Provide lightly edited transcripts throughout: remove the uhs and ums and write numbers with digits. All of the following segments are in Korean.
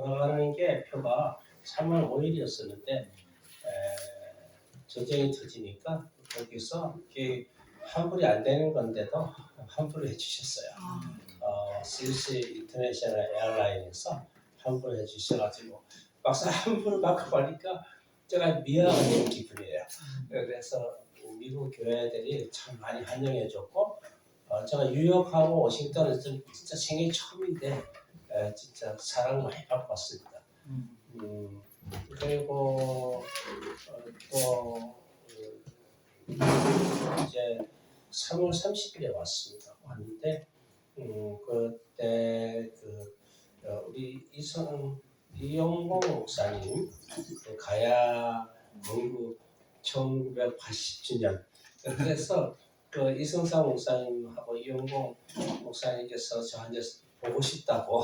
돌아가는 게 표가 3월 5일이었었는데 전쟁이 터지니까 거기서 이게 환불이 안 되는 건데도 환불을 해주셨어요. 스위스 인터내셔널 에어라인에서 환불을 해주셔가지고 막상 환불을 받고 보니까 제가 미안한 기분이에요. 그래서 미국 교회들이 참 많이 환영해줬고 제가 뉴욕하고 워싱턴에서 진짜 생애 처음인데 진짜 사랑 많이 받고 왔습니다. 그리고 또 이제 3월 30일에 왔습니다. 왔는데 그때 우리 이영봉 목사님 가야 농구 1980주년 그래서 그 이성상 목사님하고 이영봉 목사님께서 저한테 보고 싶다고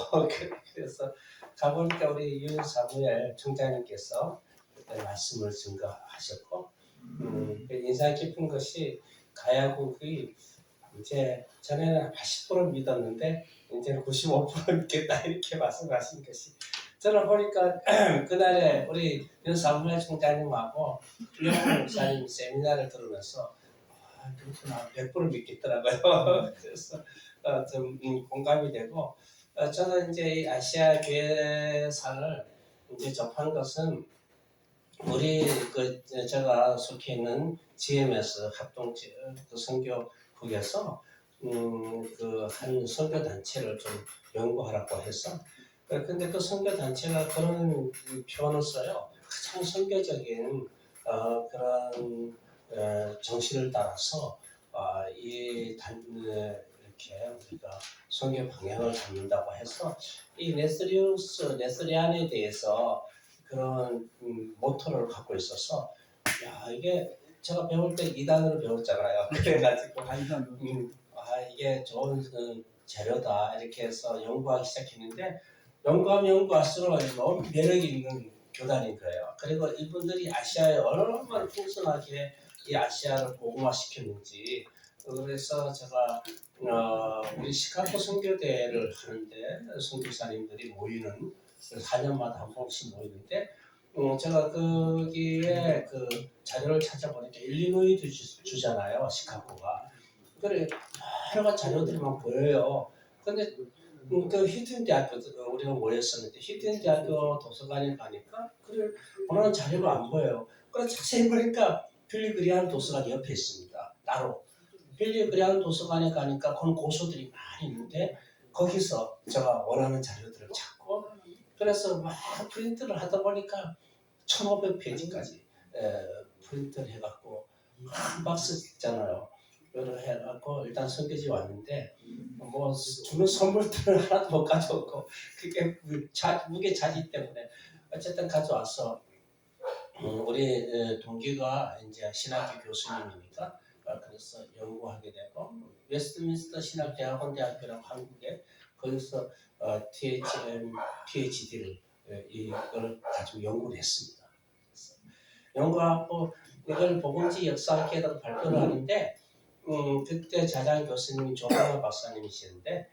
그래서 가보니까 우리 윤사무엘 총장님께서 그때 말씀을 증거하셨고 인상 깊은 것이 가야국이 이제 전에는 80% 믿었는데 이제는 95% 믿겠다 이렇게 말씀하신 것이 저는 보니까 그날에 우리 윤사무엘 총장님하고 이영봉 목사님 세미나를 들으면서 그렇구나 100% 믿겠더라고요. 그래서 좀 공감이 되고 저는 이제 이 아시아 교회사를 이제 접한 것은 우리 제가 속해 있는 GMS 합동 그 선교국에서 그 한 선교 단체를 좀 연구하라고 해서 근데 그 선교 단체가 그런 표현을 써요. 가장 선교적인 그런 정신을 따라서 이렇게 우리가 선교 방향을 잡는다고 해서 이 네스리안에 대해서 그런 모토를 갖고 있어서 이게 제가 배울 때 2단으로 배웠잖아요. 그래가지고 이게 좋은 재료다 이렇게 해서 연구하기 시작했는데 연구하면 연구할수록 너무 매력이 있는 교단인 거예요. 그리고 이분들이 아시아에 얼마나 풍성하게 이 아시아를 고구마시켰는지 그래서 제가 우리 시카고 선교대를 하는데 선교사님들이 모이는 4년마다 한 번씩 모이는데 제가 거기에 그 자료를 찾아보니까 일리노이도 주잖아요 시카고가 그래 여러 가지 자료들이 막 보여요. 근데 그 히든 대학교 우리가 모였었는데 히든 대학교 도서관에 가니까 그걸 원하는 자료가 안 보여요. 그래서 자세히 보니까 빌리 그리한 도서관 옆에 있습니다. 따로 빌리 그리한 도서관에 가니까 그런 고수들이 많이 있는데 거기서 제가 원하는 자료들을 찾고 그래서 막 프린트를 하다 보니까 1500페이지까지 프린트를 해갖고 한 박스 있잖아요. 그걸 해갖고 일단 선교지 왔는데 뭐 주는 선물들을 하나도 못 가져왔고 그게 무게 차지 때문에 어쨌든 가져와서 우리 동기가 이제 신학교 교수님이니까 그래서 연구하게 되고 웨스트민스터 신학대학원대학교라고 한국에 거기서 THM, PhD를 이걸 가지고 연구를 했습니다. 연구하고 이걸 복음지 역사학회에다가 발표를 하는데 그때 자장 교수님이 조항하 박사님이시는데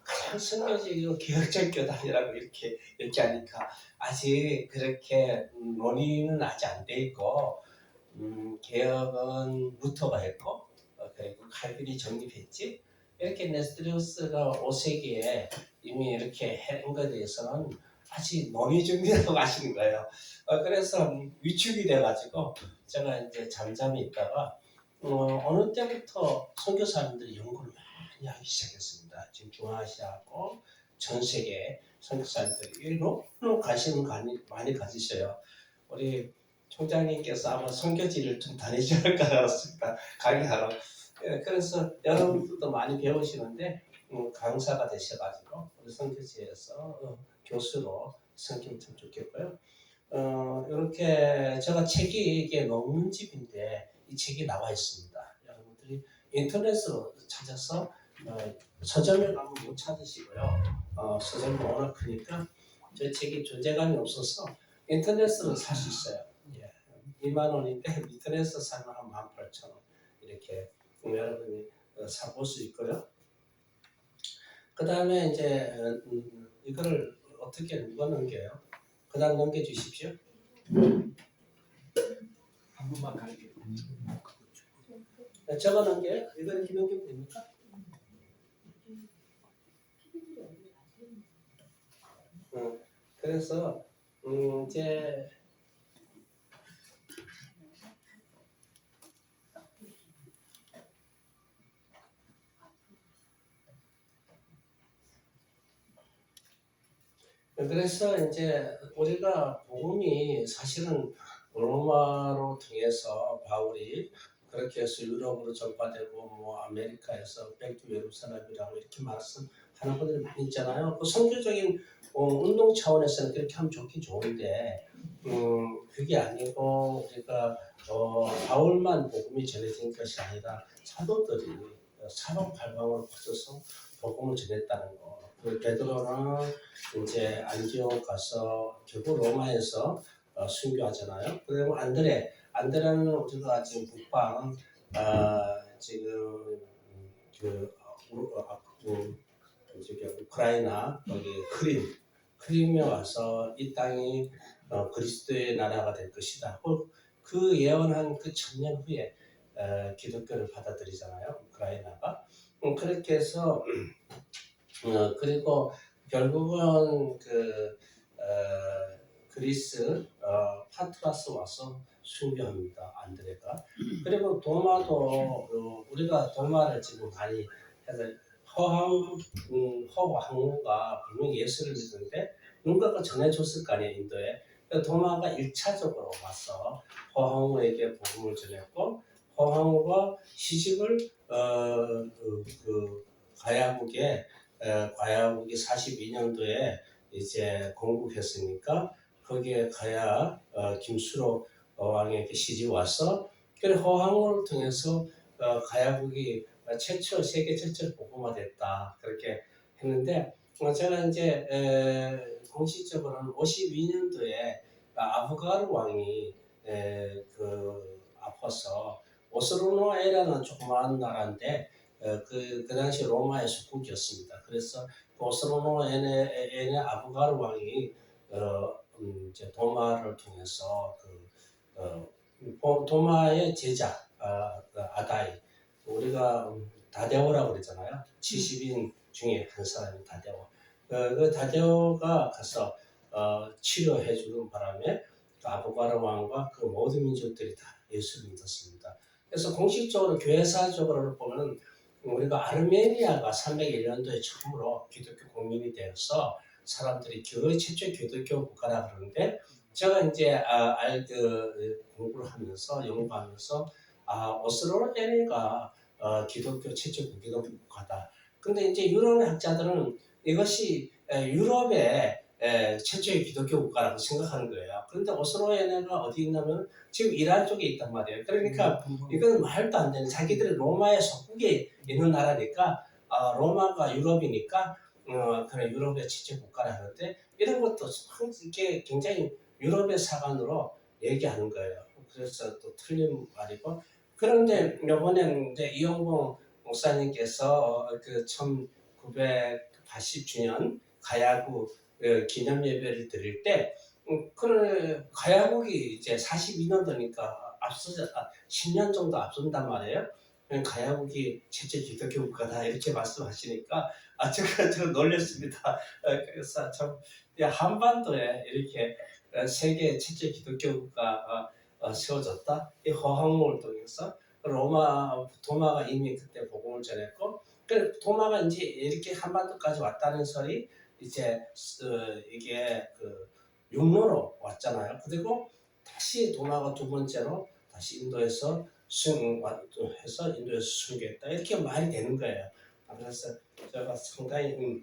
가장 선교적이고 개혁적 교단이라고 이렇게 얘기하니까 아직 그렇게 논의는 아직 안 돼 있고 개혁은 루터가 했고 그리고 칼빈이 정립했지 이렇게 네스트리우스가 5세기에 이미 이렇게 한 것에 대해서는 아직 논의 중이라고 하시는 거예요. 그래서 위축이 돼가지고 제가 이제 잠잠히 있다가 어느 때부터 선교사님들이 연구를 많이 하기 시작했습니다. 지금 중앙아시아하고 전 세계 선교사님들이 너무 관심을 많이 가지셔요. 우리 총장님께서 아마 선교지를 좀 다니셔야 할 것 같습니다. 강의하러. 그래서 여러분들도 많이 배우시는데 강사가 되셔가지고 우리 선교지에서 교수로 섬기면 참 좋겠고요. 이렇게 제가 책이 이게 논문집인데 이 책이 나와 있습니다. 여러분들이 인터넷으로 찾아서 서점에 가면 못 찾으시고요. 서점이 워낙 크니까 저 책이 존재감이 없어서 인터넷으로 살 수 있어요. 2만 원인데 인터넷에서 사면 한 18,000원 이렇게 여러분이 사볼 수 있고요. 그 다음에 이제 이거를 어떻게 누가 넘겨요? 그다음 넘겨주십시오. 한 번만 갈게요. 저거 넘겨요? 이거 이렇게 넘기면 됩니까? 그래서 이제 우리가 복음이 사실은 로마로 통해서 바울이 그렇게 해서 유럽으로 전파되고 뭐 아메리카에서 백두 예루살렘이라고 이렇게 말씀하는 분들이 많이 있잖아요. 그 선교적인 운동 차원에서는 그렇게 하면 좋긴 좋은데 그게 아니고 우리가 바울만 복음이 전해진 것이 아니라 사도들이 사방팔방으로 퍼져서 복음을 전했다는 거. 그 베드로는 이제 안디옥 가서 결국 로마에서 순교하잖아요. 그리고 안드레는 우리가 지금 북방 지금 저기 우크라이나 거기 크림에 와서 이 땅이 그리스도의 나라가 될 것이다. 그 예언한 그 1000년 후에 기독교를 받아들이잖아요. 우크라이나가. 그렇게 해서 그리고 결국은 그리스 파트라스 와서 순교합니다. 안드레가. 그리고 도마도 우리가 도마를 지금 많이 해서 허황무가 분명히 예수를 믿는데 누군가가 전해줬을 거 아니에요. 인도에. 도마가 1차적으로 와서 허황무에게 복음을 전했고 허황무가 시집을 가야국이 42년도에 이제 건국했으니까 거기에 가야 김수로 왕에게 시집 와서 그래서 허황무를 통해서 가야국이 세계 최초로 복음화됐다 그렇게 했는데 제가 이제 공식적으로는 52년도에 아부가르 왕이 아파서 오스로노에라는 조그마한 나라인데 그 당시 로마의 속국이었습니다. 그래서 오스로노에의 아부가르 왕이 이제 도마를 통해서 도마의 제자 아다이 우리가 다데오라고 그러잖아요. 70인 중에 한 사람이 다데오. 그 다데오가 가서 치료해 주는 바람에 아부가르 왕과 그 모든 민족들이 다 예수를 믿었습니다. 그래서 공식적으로 교회사적으로 보면 우리가 아르메니아가 301년도에 처음으로 기독교 국민이 되어서 사람들이 최초 기독교 국가라 그러는데 제가 이제 공부를 하면서 연구하면서 오스로에가 기독교 최초 기독교 국가다. 근데 이제 유럽의 학자들은 이것이 유럽의 최초의 기독교 국가라고 생각하는 거예요. 그런데 오스로에네가 어디 있냐면 지금 이란 쪽에 있단 말이에요. 그러니까 이건 말도 안 되는 자기들이 로마의 속국에 있는 나라니까 로마가 유럽이니까 그런 유럽의 최초 국가라 하는데 이런 것도 이게 굉장히 유럽의 사관으로 얘기하는 거예요. 그래서 또 틀린 말이고 그런데 이번에 이제 이용봉 목사님께서 그 1980주년 가야국 기념 예배를 드릴 때 가야국이 이제 42년도니까 10년 정도 앞선단 말이에요. 가야국이 최초 기독교 국가다 이렇게 말씀하시니까 제가 놀랐습니다. 그래서 참 한반도에 이렇게 세계 최초 기독교 국가가 세워졌다. 이 허황무를 통해서 도마가 이미 그때 복음을 전했고 도마가 이제 이렇게 한반도까지 왔다는 소리 이제 이게 육로로 왔잖아요. 그리고 다시 도마가 두 번째로 다시 인도에서 순교했다 이렇게 말이 되는 거예요. 그래서 제가 상당히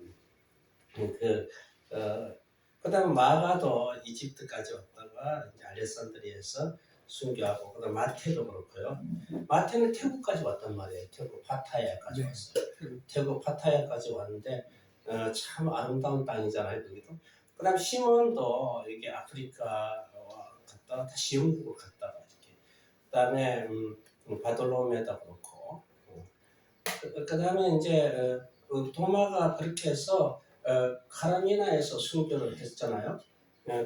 그다음 마가도 이집트까지 왔다가 이제 알렉산드리아에서 순교하고 그다음 마태도 그렇고요. 마태는 태국까지 왔단 말이에요. 태국 파타야까지 왔어요. 태국 파타야까지 왔는데 참 아름다운 땅이잖아요. 거기도. 그다음 시몬도 이게 아프리카 갔다가 다시 영국을 갔다가 이렇게. 그다음에 바돌로메도 그렇고. 그다음에 이제 도마가 그렇게 해서 카라미나에서 순교를 했잖아요.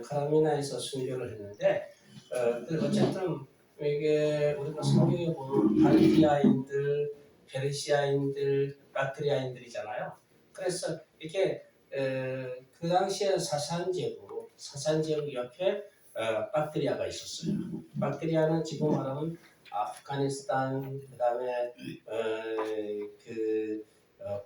카라미나에서 순교를 했는데 어쨌든 이게 우리가 성경에 보면 파르티아인들, 페르시아인들, 박트리아인들이잖아요. 그래서 이게 그 당시에 사산제국 옆에 박트리아가 있었어요. 박트리아는 지금 말하면 아프가니스탄, 그다음에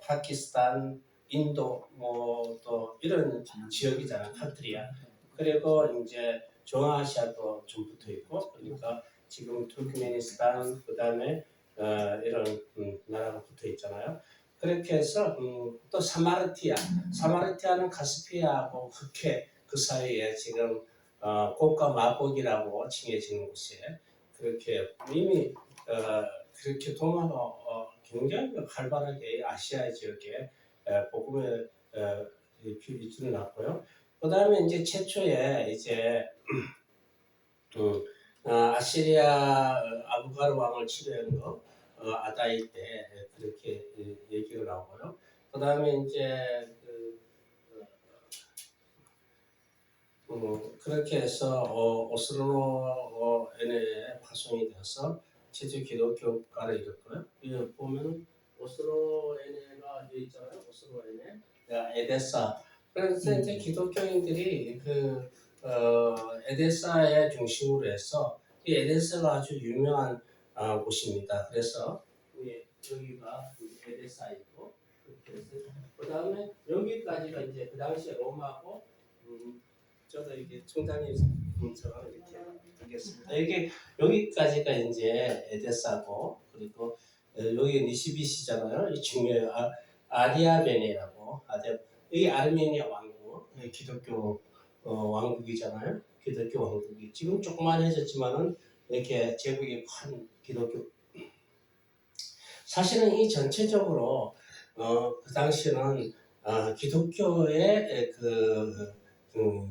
파키스탄, 인도 뭐 또 이런 지역이잖아요. 박트리아. 그리고 이제 중앙아시아도 좀 붙어 있고, 그러니까 지금 투르크메니스탄, 그다음에 이런 나라가 붙어 있잖아요. 그렇게 해서 또 사마르티아는 카스피아하고 흑해 그 사이에 지금 곡과 마곡이라고 칭해지는 곳에 그렇게 이미 그렇게 동화가 굉장히 활발하게 아시아 지역에 복음의 길이 났고요. 그 다음에 이제 최초에 이제 아시리아 아부가르 왕을 치료한 거 아다이 때 그렇게 얘기가 나오고요. 그 다음에 이제 그렇게 해서 오스로엔에 파송이 되어서 최초 기독교 국가를 이뤘고요. 여기 보면 오스로엔에가 여기 있잖아요. 오스로엔에 에데사. 그래서 이제 기독교인들이 에데사의 중심으로 해서 이 에데사가 아주 유명한 곳입니다. 그래서 여기가 에데사이고, 그 다음에 여기까지가 이제 그 당시에 로마고, 저도 이게 총장님처럼 이렇게 하겠습니다. 여기까지가 이제 에데사고, 그리고 여기 니시비시잖아요. 이 중요해요. 아디아베네라고. 여기 아르메니아 왕국, 기독교 왕국이잖아요. 기독교 왕국이 지금 조그만해졌지만은 이렇게 제국이 큰 기독교. 사실은 이 전체적으로 그 당시에는 기독교의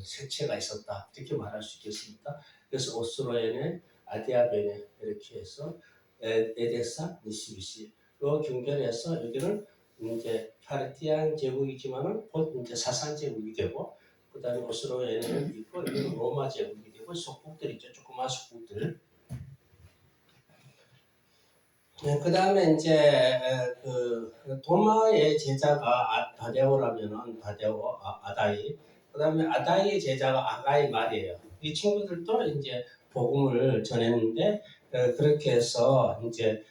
색채가 있었다, 이렇게 말할 수 있겠습니다. 그래서 오스로에네, 아디아베네 이렇게 해서 에데사, 니시비시 로 경계해서 여기는 이제 파르티안 제국이지만은 곧 이제 사산 제국이 되고, 그 다음에 오스로에네는 있고, 여기는 로마 제국이 되고, 속국들 있죠, 조그만 속국들. 그 다음에 이제 도마의 제자가 다데오라면은 다데오, 아다이. 그 다음에 아다이의 제자가 아가이 말이에요. 이 친구들도 이제 복음을 전했는데 그렇게 해서 이제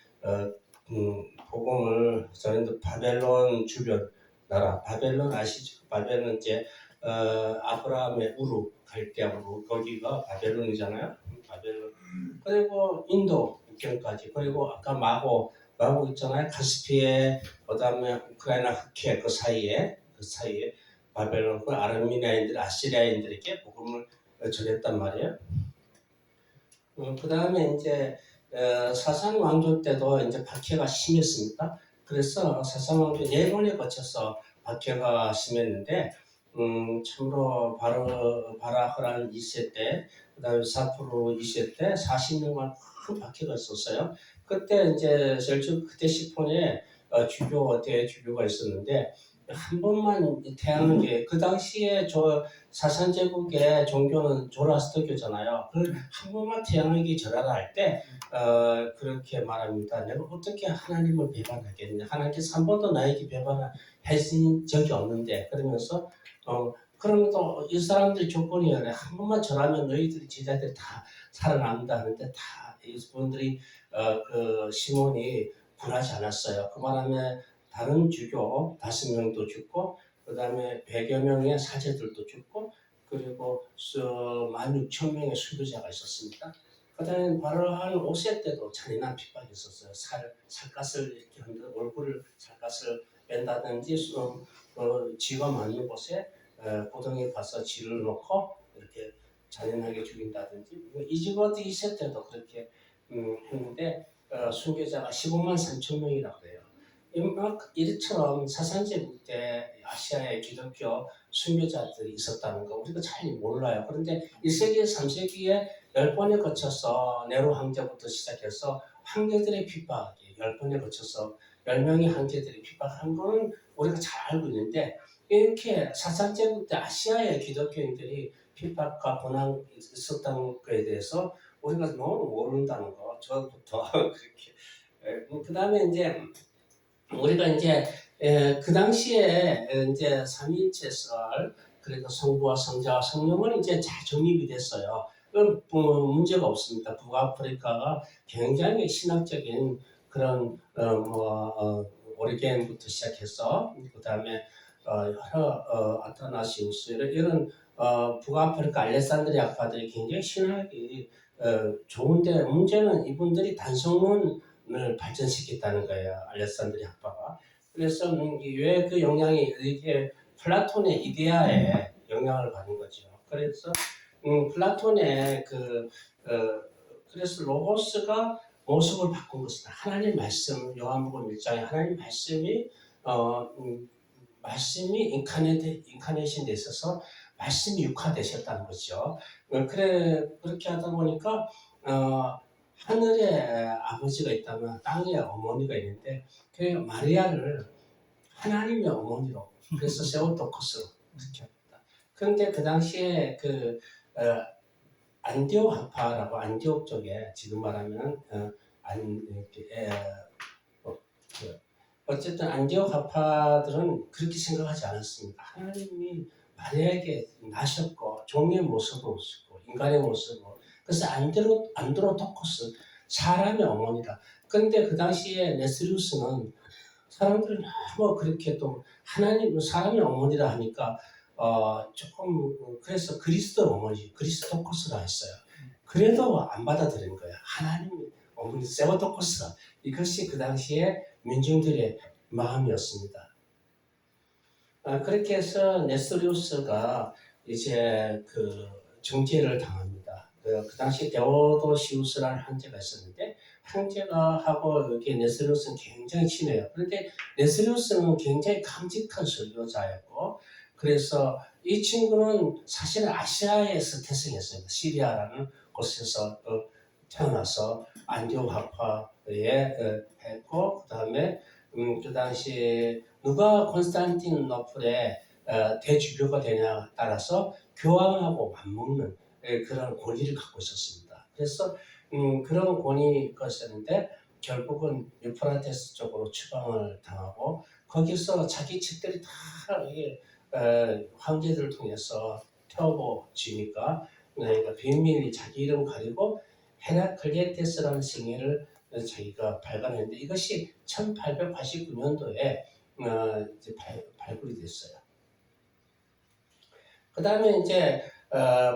복음을 전했는데 바벨론 주변 나라, 바벨론 아시죠? 바벨론 이제 아브라함의 우루, 갈대아 우루, 거기가 바벨론이잖아요. 바벨론. 그리고 인도 국경까지, 그리고 아까 마곡 있잖아요. 카스피에, 그다음에 우크라이나 흑해 그 사이에 바벨론, 그 아르메니아인들, 아시리아인들에게 복음을 전했단 말이에요. 그다음에 이제 사산 왕조 때도 이제 박해가 심했습니다. 그래서 사산 왕조 4번에 거쳐서 박해가 심했는데 참으로 바라흐란 2세 때, 그다음에 사프로 2세 때 40년간 큰 박해가 있었어요. 그때 이제 그때 시폰에 대주교가 있었는데 한 번만 태어난 게, 그 당시에 사산 제국의 종교는 조라스터교잖아요. 한 번만 태어나기 절하라 할 때 그렇게 말합니다. 내가 어떻게 하나님을 배반하겠냐? 하나님께서 한 번도 나에게 배반하신 적이 없는데, 그러면서 그러면 또 이 사람들 조건이 한 번만 절하면 너희들이 제자들이 다 살아남는다 하는데, 다 이분들이 그 시몬이 분하지 않았어요. 그 말하면 다른 주교 5명도 죽고, 그 다음에 100여 명의 사제들도 죽고, 그리고 16,000명의 수도자가 있었습니다. 그 다음에 바로 한 5세 때도 잔인한 핍박이 있었어요. 살갗을 이렇게 얼굴을 살갗을 뺀다든지, 쥐가 많은 곳에 고등에 가서 쥐를 놓고 이렇게 잔인하게 죽인다든지, 이집트 2세 때도 그렇게 했는데 순교자가 15만 3천 명이라고 그래요. 이처럼 사산제국 때 아시아의 기독교 순교자들이 있었다는 거 우리가 잘 몰라요. 그런데 1세기, 3세기에 10번에 거쳐서 네로 황제부터 시작해서 황제들의 핍박이 10번에 거쳐서 10명의 황제들이 핍박한 거는 우리가 잘 알고 있는데, 이렇게 사상제국 때 아시아의 기독교인들이 핍박과 고난 있었다는 것에 대해서 우리가 너무 모른다는 거, 저부터 그렇게. 그 다음에 이제 우리가 이제 그 당시에 이제 삼위일체설, 그래도 성부와 성자와 성령은 이제 잘 정립이 됐어요. 그럼 문제가 없습니다. 북아프리카가 굉장히 신학적인 그런 오리겐부터 시작해서 그 다음에 여러 아타나시우스 이런 북아프리카 알렉산드리아 학파들이 굉장히 신학이 좋은데 문제는 이분들이 단성론을 발전시켰다는 거예요. 알렉산드리아 학파가. 그래서 왜 그 영향이 이게 플라톤의 이데아에 영향을 받은 거죠. 그래서 플라톤의 그래서 로고스가 모습을 바꾼 것이다. 하나님 말씀, 요한복음 1장에 하나님 말씀이 말씀이 인카네이션 돼 있어서 말씀이 육화되셨다는 거죠. 그렇게 하다 보니까 하늘에 아버지가 있다면 땅에 어머니가 있는데 그 마리아를 하나님의 어머니로 그래서 세오토코스로 그렇게 합니다. 그런데 그 당시에 안디옥 학파라고 안디옥 쪽에 지금 말하면 어쨌든 안디옥 학파들은 그렇게 생각하지 않았습니다. 하나님이 마리아에게 나셨고 종의 모습으로 오시고 인간의 모습으로 그래서 안드로토코스 사람의 어머니다. 그런데 그 당시에 네스리우스는 사람들은 너무 그렇게 또 하나님 사람의 어머니라 하니까 조금 그래서 그리스도 어머니 그리스토코스라 했어요. 그래도 안 받아들인 거야. 하나님 어머니 세바토코스라. 이것이 그 당시에 민중들의 마음이었습니다. 그렇게 해서 네스리우스가 이제 정죄를 당합니다. 그 당시 데오도시우스라는 황제가 있었는데 황제가 하고 여기 네스리우스는 굉장히 친해요. 그런데 네스리우스는 굉장히 감직한 설교자였고 그래서 이 친구는 사실 아시아에서 태생했어요. 시리아라는 곳에서 태어나서 안디옥 학파에 했고 그다음에 그 당시 누가 콘스탄티노플의 대주교가 되냐에 따라서 교황하고 맞먹는 그런 권위를 갖고 있었습니다. 그래서 그런 권위가 있었는데 결국은 유프라테스 쪽으로 추방을 당하고 거기서 자기 책들이 다 황제들을 통해서 태워지니까 그러니까 비밀이 자기 이름 가리고 헤라클레테스라는 싱애를 자기가 발간했는데 이것이 1889년도에 이제 발굴이 됐어요. 그 다음에 이제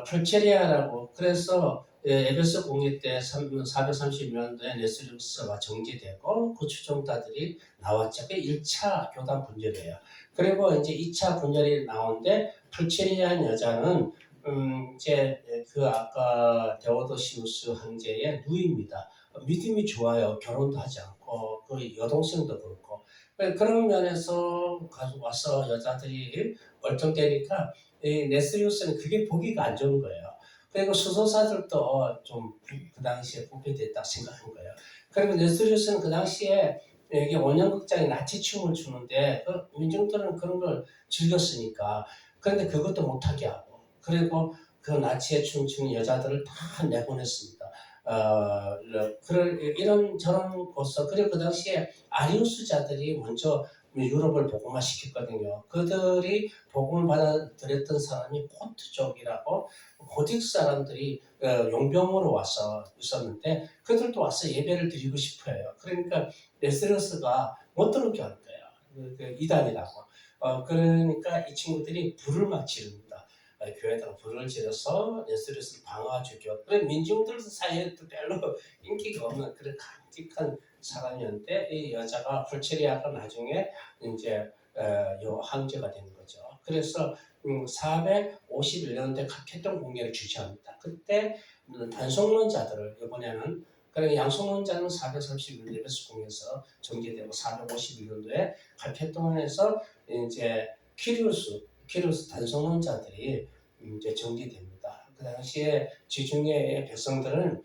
풀체리아라고 그래서 에베소 공회 때 430년도에 네스리우스가 정제되고 그 추종자들이 나왔죠. 그게 1차 교단 분열이에요. 그리고 이제 2차 분열이 나오는데 풀체리아한 여자는 이제 아까 데오도시우스 황제의 누이입니다. 믿음이 좋아요. 결혼도 하지 않고 그 여동생도 그렇고 그런 면에서 가지고 와서 여자들이 얼쩡대니까 네스리우스는 그게 보기가 안 좋은 거예요. 그리고 수도사들도 좀 그 당시에 부패됐다 생각한 거예요. 그리고 네스리우스는 그 당시에 이게 원형극장에 나치춤을 추는데 민중들은 그런 걸 즐겼으니까 그런데 그것도 못하게 하고 그리고 그 나치에 춤추는 여자들을 다 내보냈습니다. 이런 저런 곳서 그리고 그 당시에 아리우스자들이 먼저 유럽을 복음화 시켰거든요. 그들이 복음을 받아들였던 사람이 코트족이라고 고딕 사람들이 용병으로 와서 있었는데 그들도 와서 예배를 드리고 싶어요. 그러니까 네스러스가 못 들어오게 한 거예요. 이단이라고. 그러니까 이 친구들이 불을 막 지릅니다. 교회에다가 불을 지르서 네스러스를 방어해주죠. 그래 민중들 사이에도 별로 인기가 없는 그런 강직한 사람이었는데 이 여자가 풀체리아가 나중에 이제 요 황제가 되는 거죠. 그래서 451년도에 카케톤 공예를 주재합니다. 그때 단성론자들을 이번에는 그러니까 양성론자는 431년 에베소 공예에서 정제되고 451년도에 카케톤에서 이제 키리우스 단성론자들이 이제 정제됩니다. 그 당시에 지중해 백성들은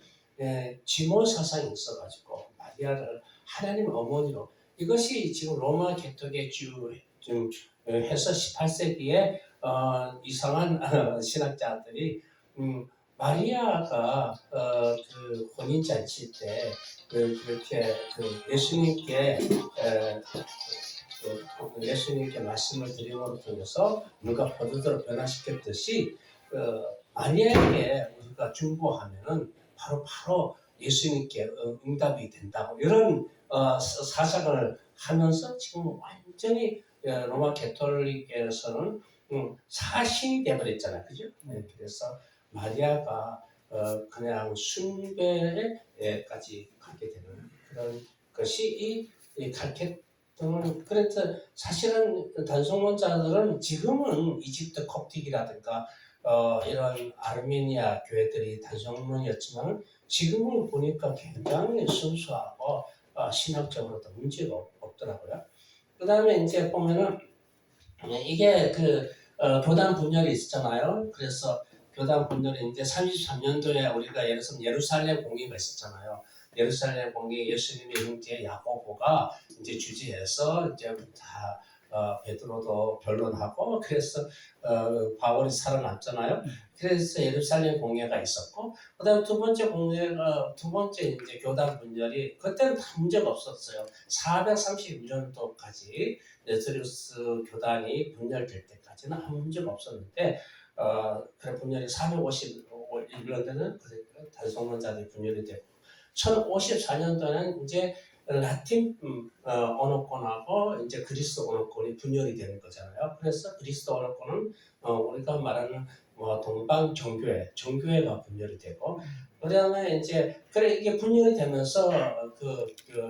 지모 사상이 있어가지고 마리아를 하나님 어머니로 이것이 지금 로마 개톡의 좀 해서 18세기에 이상한 신학자들이 마리아가 그 혼인 잔치 때 그렇게 예수님께 말씀을 드림으로 통해서 누가 포도주로 변화시켰듯이 마리아에게 우리가 중보하면은 바로 예수님께 응답이 된다고 이런 사상을 하면서 지금 완전히 로마 가톨릭에서는 사신이 되어버렸잖아요, 그죠? 네, 그래서 마리아가 그냥 숭배에까지 가게 되는 그런 것이 이 갈케통은 그래서 사실은 단성론자들은 지금은 이집트 콥틱이라든가 이런 아르메니아 교회들이 단성론이었지만 지금은 보니까 굉장히 순수하고 신학적으로도 문제가 없더라고요. 그 다음에 이제 보면은 이게 교단 분열이 있었잖아요. 그래서 교단 분열이 이제 33년도에 우리가 예를 들어서 예루살렘 공의가 있었잖아요. 예루살렘 공의 예수님의 형제 야고보가 이제 주재해서 이제 다 베드로도 변론하고 그래서 바울이 살아남잖아요. 그래서 예루살렘 공회가 있었고 그다음 두 번째 이제 교단 분열이 그때는 다 문제가 없었어요. 432년도까지 네스리우스 교단이 분열될 때까지는 아무 문제가 없었는데 그래 분열이 451년도는 단성론자들이 분열이 되고 1054년도는 이제 라틴 언어권하고 이제 그리스 언어권이 분열이 되는 거잖아요. 그래서 그리스 언어권은 우리가 말하는 동방 정교회가 분열이 되고 그다음에 이제 이게 분열이 되면서 그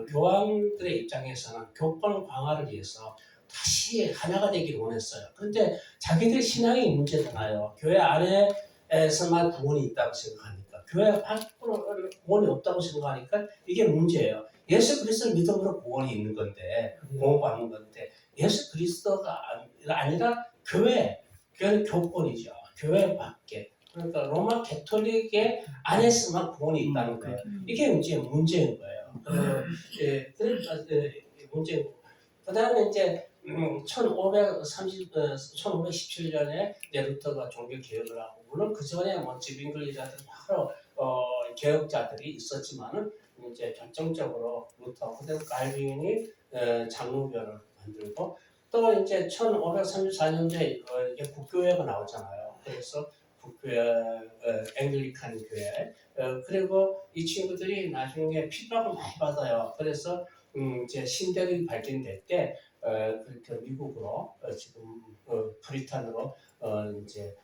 교황들의 입장에서는 교권 강화를 위해서 다시 하나가 되기를 원했어요. 그런데 자기들 신앙이 문제잖아요. 교회 안에서만 구원이 있다고 생각하니까 교회 밖으로 구원이 없다고 생각하니까 이게 문제예요. 예수 그리스도를 믿음으로 구원이 있는 건데 구원받는 건데 예수 그리스도가 아니라 교회는 교권이죠. 교회 밖에 그러니까 로마 가톨릭의 안에서만 구원이 있다는 거예요. 이게 문제인 거예요. 그러니까 문제고 그 다음에 이제 1517년에 루터가 종교 개혁을 하고 물론 그 전에 지빙글리자들 바로 개혁자들이 있었지만은 이제 결정적으로 루터 그다음 칼빈이 장로교를 만들고 또 이제 1534년도에 이게 국교회가 나오잖아요. 그래서 국교회, 앵글리칸 교회 그리고 이 친구들이 나중에 핍박을 많이 받아요. 그래서 이제 신대륙이 발전될 때 그렇게 미국으로 지금 브리탄으로 이제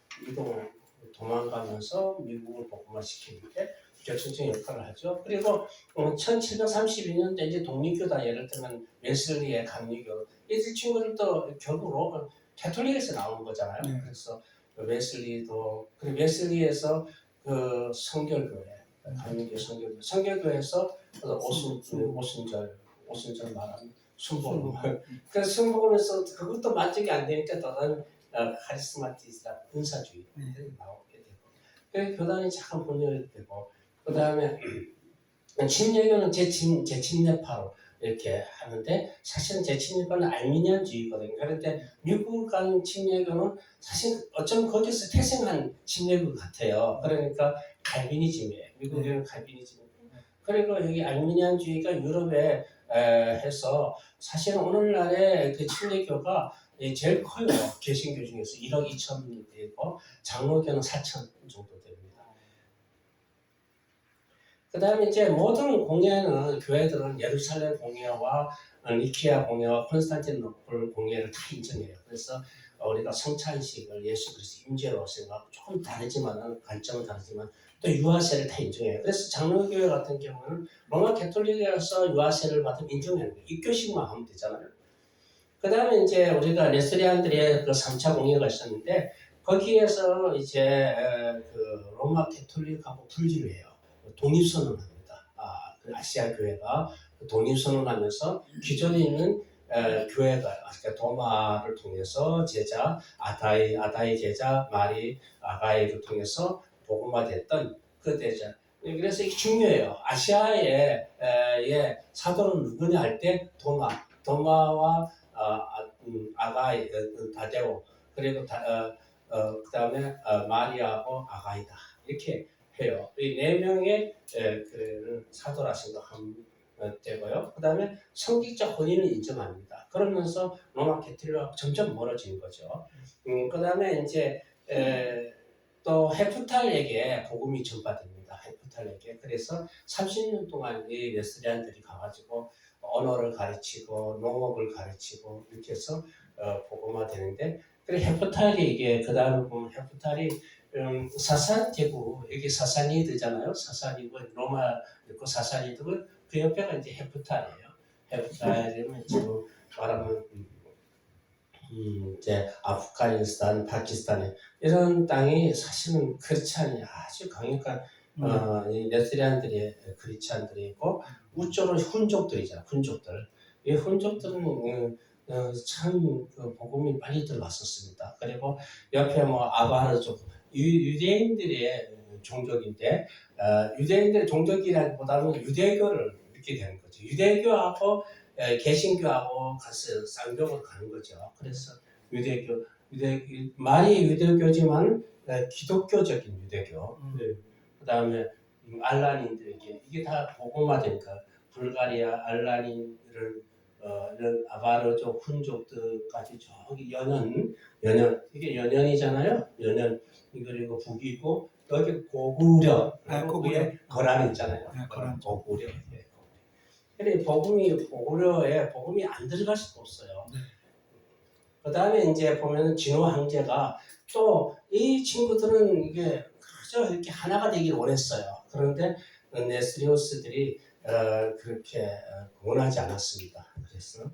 도망가면서 미국을 복음화시키는데 결정적인 역할을 하죠. 그리고 1732년대 이제 독립교단 예를 들면 웨슬리의 감리교 이 친구들도 결국으로 가톨릭에서 나온 거잖아요. 그래서 웨슬리도 그리고 웨슬리에서 그 성결교회 감리교 성결교회에서 오순절 말하는 순복음. 그래서 순복음에서 그것도 만족이 안 되니까 다른 카리스마티스라 은사주의 나오게 되고, 그래서 교단이 잠깐 분열이 되고, 그 다음에 침례교는 재침례파로 이렇게 하는데 사실은 재침례파는 알미니안주의거든요. 그런데 미국 간 침례교는 사실 어쩌면 거기서 태생한 침례교 같아요. 그러니까 칼비니즘이에요. 미국에는 칼비니즘. 그리고 여기 알미니안주의가 유럽에 해서 사실은 오늘날의 그 침례교가 제일 커요. 개신교 중에서 1억 2천이 되고 장로교는 4천 정도 됩니다. 그 다음에 이제 모든 공예는 교회들은 예루살렘 공예와 니케아 공예와 콘스탄티노플 공예를 다 인정해요. 그래서 우리가 성찬식을 예수 그리스도 임재로 생각하고 조금 다르지만 관점은 다르지만 또 유아세를 다 인정해요. 그래서 장로교회 같은 경우는 로마 가톨릭에서 유아세를 받으면 인정하는 거예요. 입교식만 하면 되잖아요. 그 다음에 이제 우리가 레스리안들의 그 3차 공예가 있었는데 거기에서 이제 그 로마 가톨릭하고 분리를 해요. 독립선언을 합니다. 아시아 교회가 독립선언하면서 기존에 있는 교회가 그러니까 도마를 통해서 제자 아다이 제자 마리 아가이를 통해서 복음화됐던 그 대자. 그래서 이게 중요해요. 아시아의 사도는 누구냐 할 때 도마와 아가이, 다데오, 그리고 그다음에 마리아하고 아가이다 이렇게 해요. 이 네 명의 그 사도라신도 되고요. 그다음에 성직적 혼인을 인정합니다. 그러면서 로마 캐톨릭과 점점 멀어지는 거죠. 그다음에 이제 또 헤프탈에게 복음이 전파됩니다. 헤프탈에게. 그래서 30년 동안 이 레스리안들이 가가지고 언어를 가르치고 농업을 가르치고 이렇게 해서 복음화되는데, 그래 헤프탈이 그 다음에 보면 헤프탈이 사산 제국, 여기 사사니드잖아요. 사사니고 로마 있고 사사니드고 그 옆에가 이제 헤프탈이에요. 헤프탈이면 지금 말하면 이제 아프가니스탄, 파키스탄 이런 땅이 사실은 크리스찬이 아주 강력한 이 네스리안들이 크리스찬들이 있고 우쪽으로 훈족들이잖아. 훈족들. 이 훈족들은 참 복음이 빨리 들어왔었습니다. 그리고 옆에 뭐 아바르족 유대인들의 종족인데 유대인들의 종족이라기보다는 유대교를 믿게 되는 거죠. 유대교하고 개신교하고 가서 쌍벽으로 가는 거죠. 그래서 말이 유대교지만 기독교적인 유대교. 그 다음에 알라닌들에게 이게 다 복음화되니까 불가리아 알라닌을 이런 아바르족 훈족들까지 저기 연연 이게 연연이잖아요. 연연 그리고 북이고 여기 고구려 위에 거란 있잖아요. 고구려. 근데 고구려에 복음이 안 들어갈 수가 없어요. 그 다음에 이제 보면은 진호 황제가 또 이 친구들은 이게 그저 이렇게 하나가 되기를 원했어요. 그런데 네스리오스들이 그렇게 원하지 않았습니다. 그래서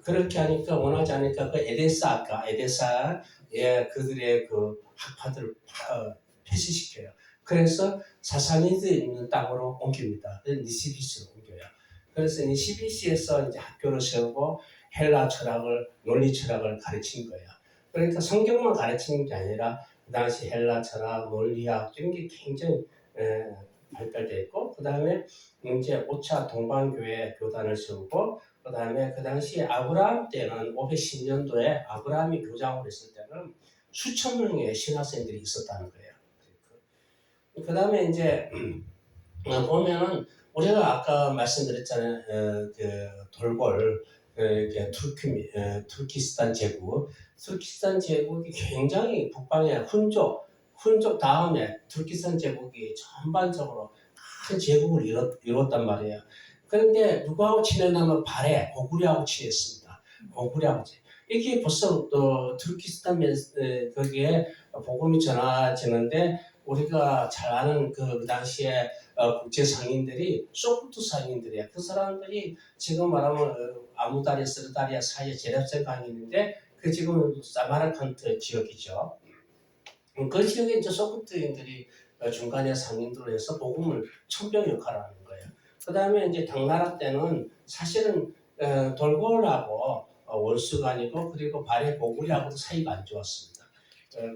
그렇게 하니까 원하지 않으니까 그 에데사에 그들의 그 학파들을 폐쇄시켜요. 그래서 사사니드 있는 땅으로 옮깁니다. 니시비스로 옮겨요. 그래서 니시비스에서 이제 학교를 세우고 헬라 철학을, 논리 철학을 가르친 거예요. 그러니까 성경만 가르치는 게 아니라 그 당시 헬라 철학, 논리학 이런 게 굉장히 발달되어 있고, 그 다음에 이제 5차 동방교회 교단을 세우고, 그 다음에 그 당시 아브라함 때는 510년도에 아브라함이 교장을 했을 때는 수천 명의 신학생들이 있었다는 거예요. 그 다음에 이제 보면은 우리가 아까 말씀드렸잖아요. 그 돌골 투르키스탄 제국이 굉장히 북방의 훈족 다음에 투르키스탄 제국이 전반적으로 큰 제국을 이뤘단 말이에요. 그런데 누구하고 친했냐면 고구려하고 친했습니다. 고구려하고 이게 벌써 투르키스탄 거기에 복음이 전해지는데 우리가 잘 아는 그 당시에 국제 상인들이 소프트 상인들이야. 그 사람들이 지금 말하면 아무다리아, 스르다리아 사이에 제랍센 강이 있는데 그 지금 사마르칸트 지역이죠. 그 지역에 이제 소프트인들이 중간에 상인들로 해서 복음을 천병 역할을 하는 거예요. 그 다음에 이제 당나라 때는 사실은 돌고을하고 원수간이고 그리고 발해 고구려하고도 사이가 안 좋았습니다.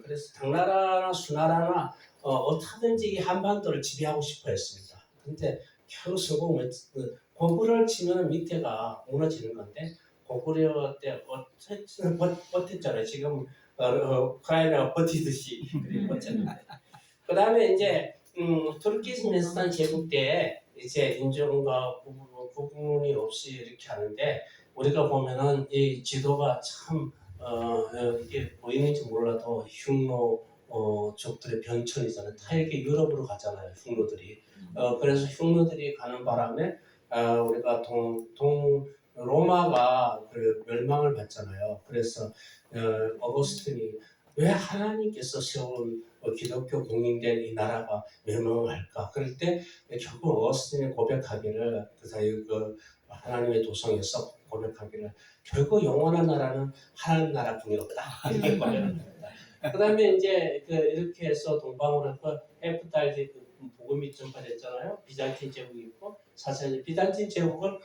그래서 당나라나 수나라나 어떻게든지 이 한반도를 지배하고 싶어 했습니다. 근데 겨우 성공을 고구려를 치면 밑에가 무너지는 건데 고구려 때 버텼잖아요. 지금 우크라이나가 버티듯이 버텼는데. 그 다음에 이제 투르키스탄 제국 때 이제 인종과 구분이 없이 이렇게 하는데 우리가 보면은 이 지도가 참 이게 보이는지 몰라도 흉노 족들의 변천이잖아요. 다 이렇게 유럽으로 가잖아요. 흉노들이. 그래서 흉노들이 가는 바람에 우리가 로마가 그 멸망을 받잖아요. 그래서 어거스틴이 왜 하나님께서 세운 기독교 공인된 이 나라가 멸망을 할까? 그럴 때 결국 어거스틴이 고백하기를 그 사이 그 하나님의 도성에서 고백하기를 결국 영원한 나라는 하나님 나라뿐이 없다. 이렇게 고백합니다. 그 다음에 이제 이렇게 해서 동방으로 헤프탈 복음이 전파됐잖아요. 비잔틴 제국이 있고 사실 비잔틴 제국은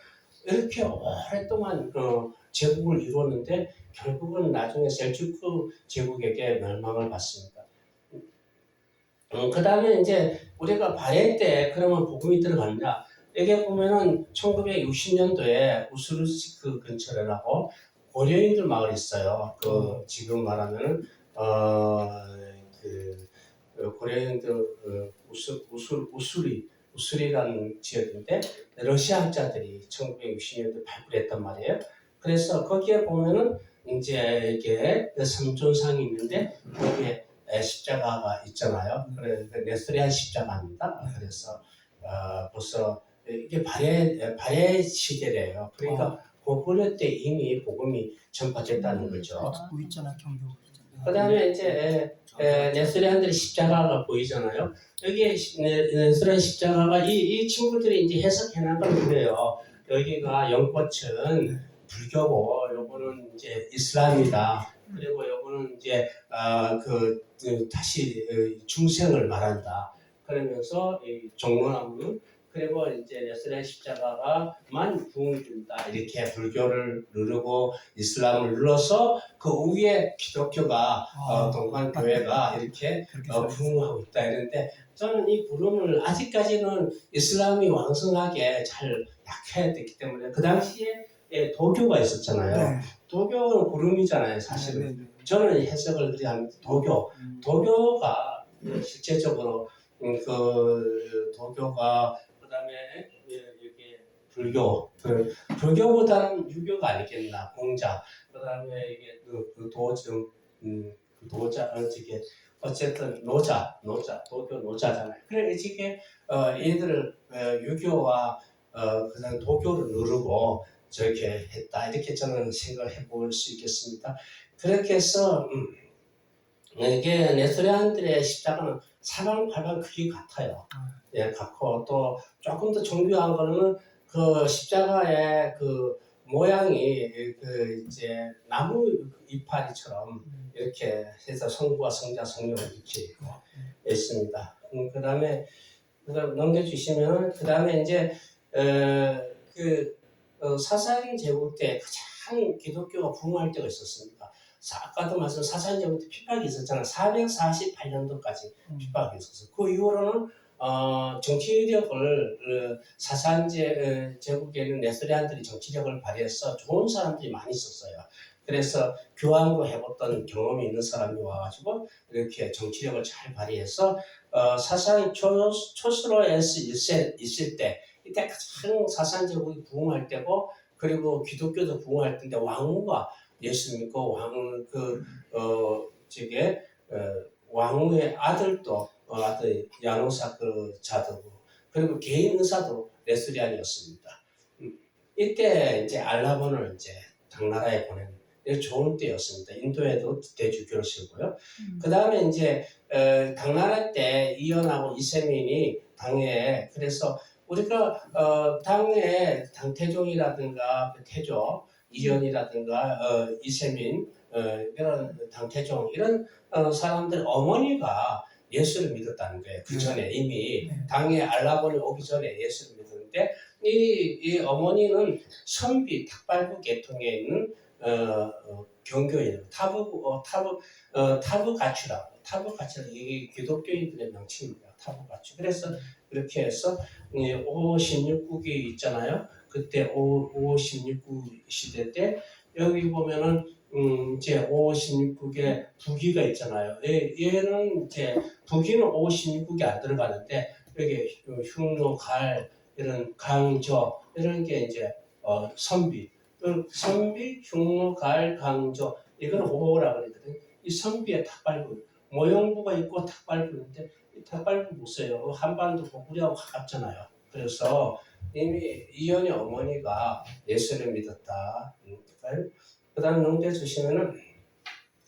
이렇게 오랫동안 제국을 이루었는데 결국은 나중에 셀주크 제국에게 멸망을 받습니다. 그 다음에 이제 우리가 발해 때 그러면 복음이 들어갔냐? 여기 보면은 1960년도에 우스루스크 근처라고 고려인들 마을이 있어요. 그 지금 말하면은 고려인들 우수리라는 지역인데 러시아 학자들이 1960년대 발굴했단 말이에요. 그래서 거기에 보면은 이제 이게 삼존상이 있는데 거기에 십자가가 있잖아요. 그래서 네스토리안 십자가입니다. 그래서 벌써 이게 발해 시대래요. 그러니까 고구려 때 이미 복음이 전파됐다는 거죠. 보이잖아 경교. 그다음에 이제 네스리안들의 십자가가 보이잖아요. 여기에 네스리안 십자가가 이 친구들이 이제 해석해 나간 거예요. 여기가 연꽃은 불교고 요거는 이제 이슬람이다. 그리고 요거는 이제 다시 중생을 말한다. 그러면서 이 종로나무는 그리고 이제 네스리안 십자가가만 부흥을 준다. 이렇게 불교를 누르고 이슬람을 눌러서 그 위에 기독교가 동방교회가 이렇게 부흥하고 있다 이런데 저는 이 부름을 아직까지는 이슬람이 왕성하게 잘 약해됐기 때문에 그 당시에 도교가 있었잖아요. 네. 도교는 구름이잖아요, 사실은. 네. 저는 해석을 그렇게 합니다. 도교가 실제적으로 도교가 그다음에 여기 불교보다는 유교가 아니겠나, 공자. 그다음에 이게 도자 어쨌든 도교 노자잖아요. 그래 이게 얘들 유교와 그다음 도교를 누르고 저렇게 했다 이렇게 저는 생각을 해볼 수 있겠습니다. 그렇게 해서 이게 네스리안들의 십자가는 사방팔방 크기 같아요. 예, 같고 또 조금 더 정교한 거는 그 십자가의 그 모양이 그 이제 나무 이파리처럼 이렇게 해서 성부와 성자 성령을 이렇게 있습니다. 그다음에 넘겨주시면 그다음에 이제 사사기 제국 때 가장 기독교가 부흥할 때가 있었습니다. 아까도 말씀 사사기 제국 때 핍박이 있었잖아요. 448년도까지 핍박이 있었어요. 그 이후로는 정치력을 사사기 제국에는 네스리안들이 정치력을 발휘해서 좋은 사람들이 많이 있었어요. 그래서 교황도 해봤던 경험이 있는 사람이 와가지고 이렇게 정치력을 잘 발휘해서 사사기 초스로에서 있을 때 이때 가장 사사기 제국이 부흥할 때고 그리고 기독교도 부흥할 때인데 왕후가 예수 믿고 왕후의 아들도 아들 야노사 그 자도고 그리고 개인 의사도 네스리안이었습니다. 이때 이제 알라본을 이제 당나라에 보낸 좋은 때였습니다. 인도에도 대주교를 쓰고요. 그 다음에 이제 당나라 때 이연하고 이세민이 당에 그래서 우리가 당에 당태종이라든가 태조 이연이라든가 이세민 이런 당태종 이런 사람들 어머니가 예수를 믿었다는 거예요. 그 전에 이미 당에 알라본이 오기 전에 예수를 믿었는데 이 어머니는 선비 탁발부 계통에 있는 경교인 타부가추라고 이게 기독교인들의 명칭입니다. 타부가추. 그래서 그렇게 해서 516국이 있잖아요. 그때 516국 시대 때 여기 보면은 이제 516국에 부기가 있잖아요. 얘는 이제 부기는 516국이 안 들어가는데 여기 흉노, 갈 이런 강조 이런 게 이제 선비, 흉노, 갈, 강조 이거는 5라고 그러거든요. 이 선비의 탁발부 모형부가 있고 탁발부인데 이 탁발부 보세요. 한반도 고구려하고 가깝잖아요. 그래서 이미 이연의 어머니가 예수를 믿었다. 그 다음 넘겨 주시면은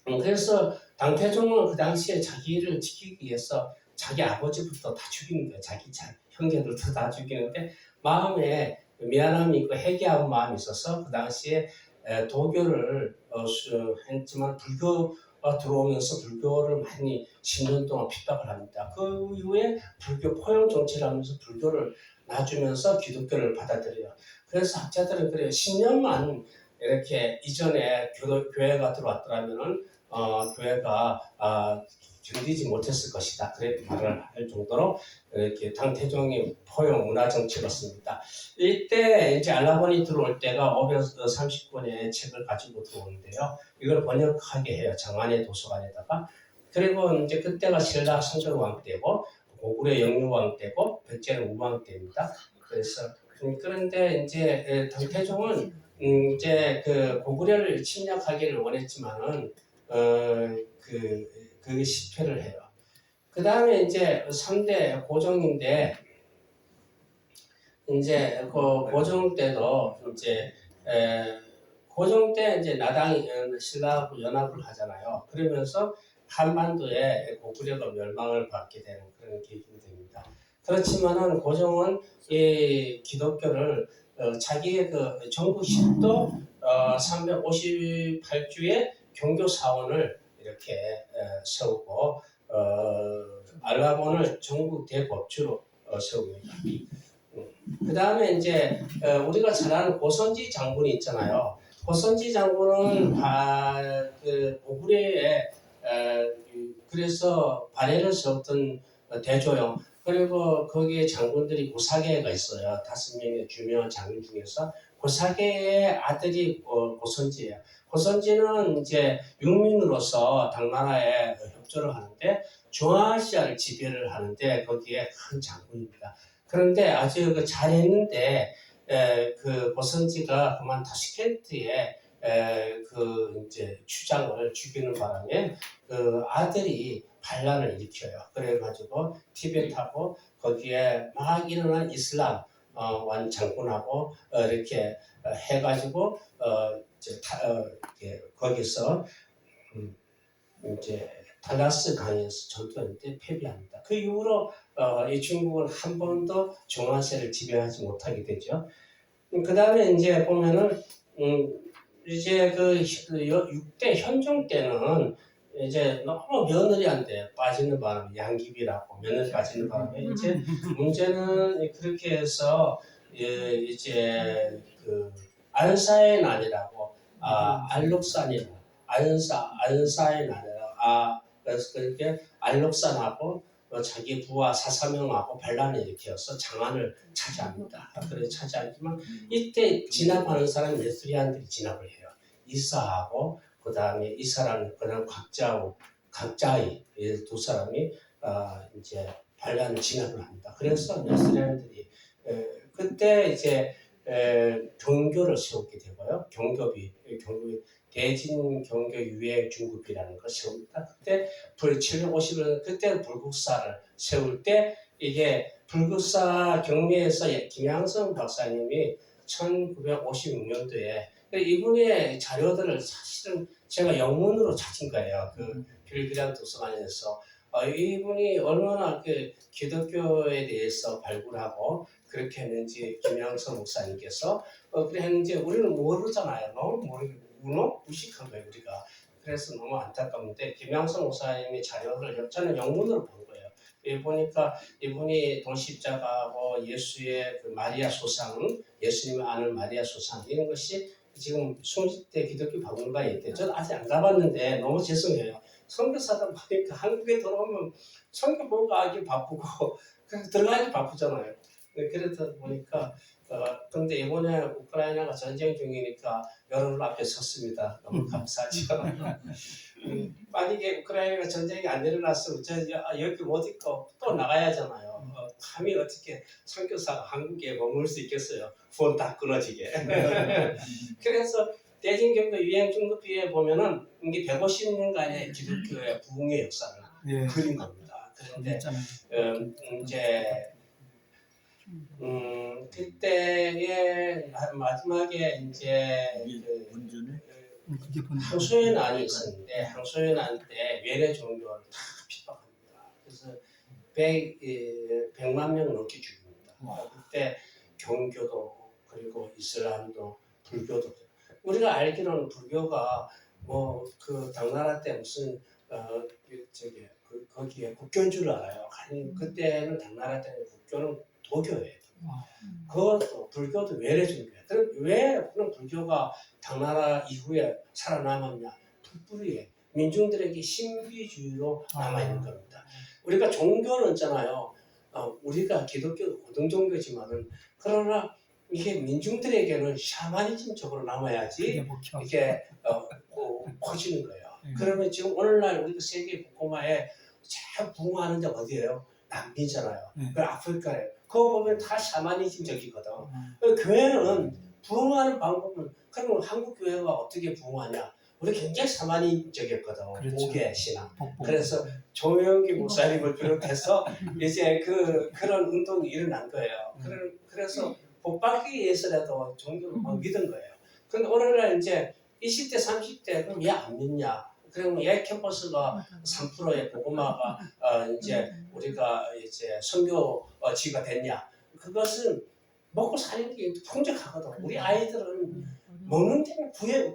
그래서 당태종은 그 당시에 자기를 지키기 위해서 자기 아버지부터 다 죽이는 거예요. 자기 형제들도 다 죽이는데 마음에 미안함이 있고 회개한 마음이 있어서 그 당시에 도교를 했지만 불교가 들어오면서 불교를 많이 10년 동안 핍박을 합니다. 그 이후에 불교 포용 정치를 하면서 불교를 놔주면서 기독교를 받아들여요. 그래서 학자들은 그래요. 10년만 이렇게 이전에 교회가 들어왔더라면은 교회가 견디지 못했을 것이다. 그래 말을 할 정도로 이렇게 당태종이 포용 문화 정치였습니다. 이때 이제 알라본이 들어올 때가 530권의 책을 가지고 들어오는데요. 이걸 번역하게 해요. 장안의 도서관에다가. 그리고 이제 그때가 신라 성결왕 때고 고구려 영유왕 때고 백제는 우왕 때입니다. 그래서 그런데 이제 당태종은 이제 그 고구려를 침략하기를 원했지만은 그 실패를 해요. 그 다음에 이제 3대 고종인데 이제 그 고종 때도 이제 고종 때 이제 나당이 신라하고 연합을 하잖아요. 그러면서 한반도에 고구려가 멸망을 받게 되는 그런 계기가 됩니다. 그렇지만은 고종은 이 기독교를 자기의 그 전국 10도 358주의 종교 사원을 이렇게 세우고 알라본을 전국 대법주로 세웁니다. 그 다음에 이제 우리가 잘 아는 고선지 장군이 있잖아요. 고선지 장군은 그 고구려에 그래서 발해를 세웠던 대조영 그리고 거기에 장군들이 고사계가 있어요. 5명의 유명한 장군 중에서 고사계의 아들이 고선지예요. 고선지는 이제 육민으로서 당나라에 협조를 하는데 중앙아시아를 지배를 하는데 거기에 큰 장군입니다. 그런데 아주 잘했는데 그 고선지가 그만 타슈켄트에 그 이제 추장을 죽이는 바람에 그 아들이 반란을 일으켜요. 그래가지고 티베트하고 거기에 막 일어난 이슬람 완 장군하고 이렇게 해가지고 거기서 이제 탈라스 강에서 전투했는데 패배합니다. 그 이후로 이 중국은 한 번도 중앙아시아를 지배하지 못하게 되죠. 그 다음에 이제 보면은 이제 그 6대 현종 때는 이제 너무 며느리한테 빠지는 바람에 양귀비라고 며느리 빠지는 바람에 이제 문제는 그렇게 해서 이제 그 안사의 난이라고 알록산이라고 안사의 난이라고 그래서 그렇게 알록산하고 자기 부하 사사명하고 반란을 일으켜서 장안을 차지합니다. 그래서 차지하지만 이때 진압하는 사람이 네스리안들이 진압을 해요. 이사하고 그 다음에 이사라는 그런 각자의 두 사람이 이제 반란을 진압을 합니다. 그래서 네스리안들이 그때 이제 경교를 세우게 되고요. 경교비 대진 경교 유해 중급이라는 걸 세웁니다. 그때 750을 그때 불국사를 세울 때 이게 불국사 경리에서 김양성 박사님이 1956년도에 이분의 자료들을 사실은 제가 영문으로 찾은 거예요. 그 빌그란 도서관에서 이분이 얼마나 그 기독교에 대해서 발굴하고 그렇게 했는지 김양성 목사님께서 그래 했는지 우리는 모르잖아요. 너무 무식한 거예요 우리가. 그래서 너무 안타까운데 김양성 목사님의 자료를 저는 영문으로 본 거예요. 보니까 이분이 동십자가하고 예수의 그 마리아 소상, 예수님을 아는 마리아 소상 이런 것이 지금 20대 기독교 박물관에 있대요. 저는 아직 안 가봤는데 너무 죄송해요. 선교사다 보니까 한국에 들어오면 선교 보고 가기 바쁘고 그래서 들어가기 바쁘잖아요. 그러다 보니까 근데 이번에 우크라이나가 전쟁 중이니까 여러분 앞에 섰습니다. 너무 감사하죠. 만약에 우크라이나가 전쟁이 안 일어났으면 저 여기 못 있고 또 나가야 하잖아요. 감히 어떻게 선교사가 한국에 머물 수 있겠어요. 폰 다 끊어지게. 그래서 대진경도 유행 중급비에 보면은 이게 150년간의 기독교의 부흥의 역사를 그린 겁니다. 그런데 이제 그때의 마지막에 이제 항소의 난이 있었는데 항소의 난 때 외래 종교를 다 핍박합니다. 그래서 100만 명 넘게 죽입니다. 그때 경교도 그리고 이슬람도 불교도 우리가 알기로는 불교가 뭐 그 당나라 때 무슨 거기에 국교인 줄 알아요. 아니 그때는 당나라 때는 국교는 도교예요. 그것도 불교도 외래 종교예요. 그럼 왜 그런 불교가 당나라 이후에 살아남았냐? 풀뿌리에 민중들에게 신비주의로 남아있는 겁니다. 우리가 종교는 있잖아요. 우리가 기독교 고등 종교지만은 그러나 이게 민중들에게는 샤머니즘적으로 남아야지 이게 커지는 거예요. 그러면 지금 오늘날 우리가 세계 복고마에 제일 부흥하는 데가 어디예요? 남미잖아요. 그 아프리카에. 그거 보면 다 샤머니즘적이거든. 교회는 부흥하는 방법은 그러면 한국 교회가 어떻게 부흥하냐? 우리 굉장히 샤머니즘적이었거든. 그렇죠. 목의 신앙. 그래서 조영기 목사님을 비롯해서 이제 그런 운동이 일어난 거예요. 그래서 복받기 위해서라도 종교를 막 믿은 거예요. 근데 오늘날 이제 20대, 30대 그럼 얘 안 믿냐? 그러면 얘 캠퍼스가 3%의 고구마가 이제 우리가 이제 선교지가 됐냐? 그것은 먹고 사는 게 풍족하거든. 우리 아이들은 먹는 데는 구해.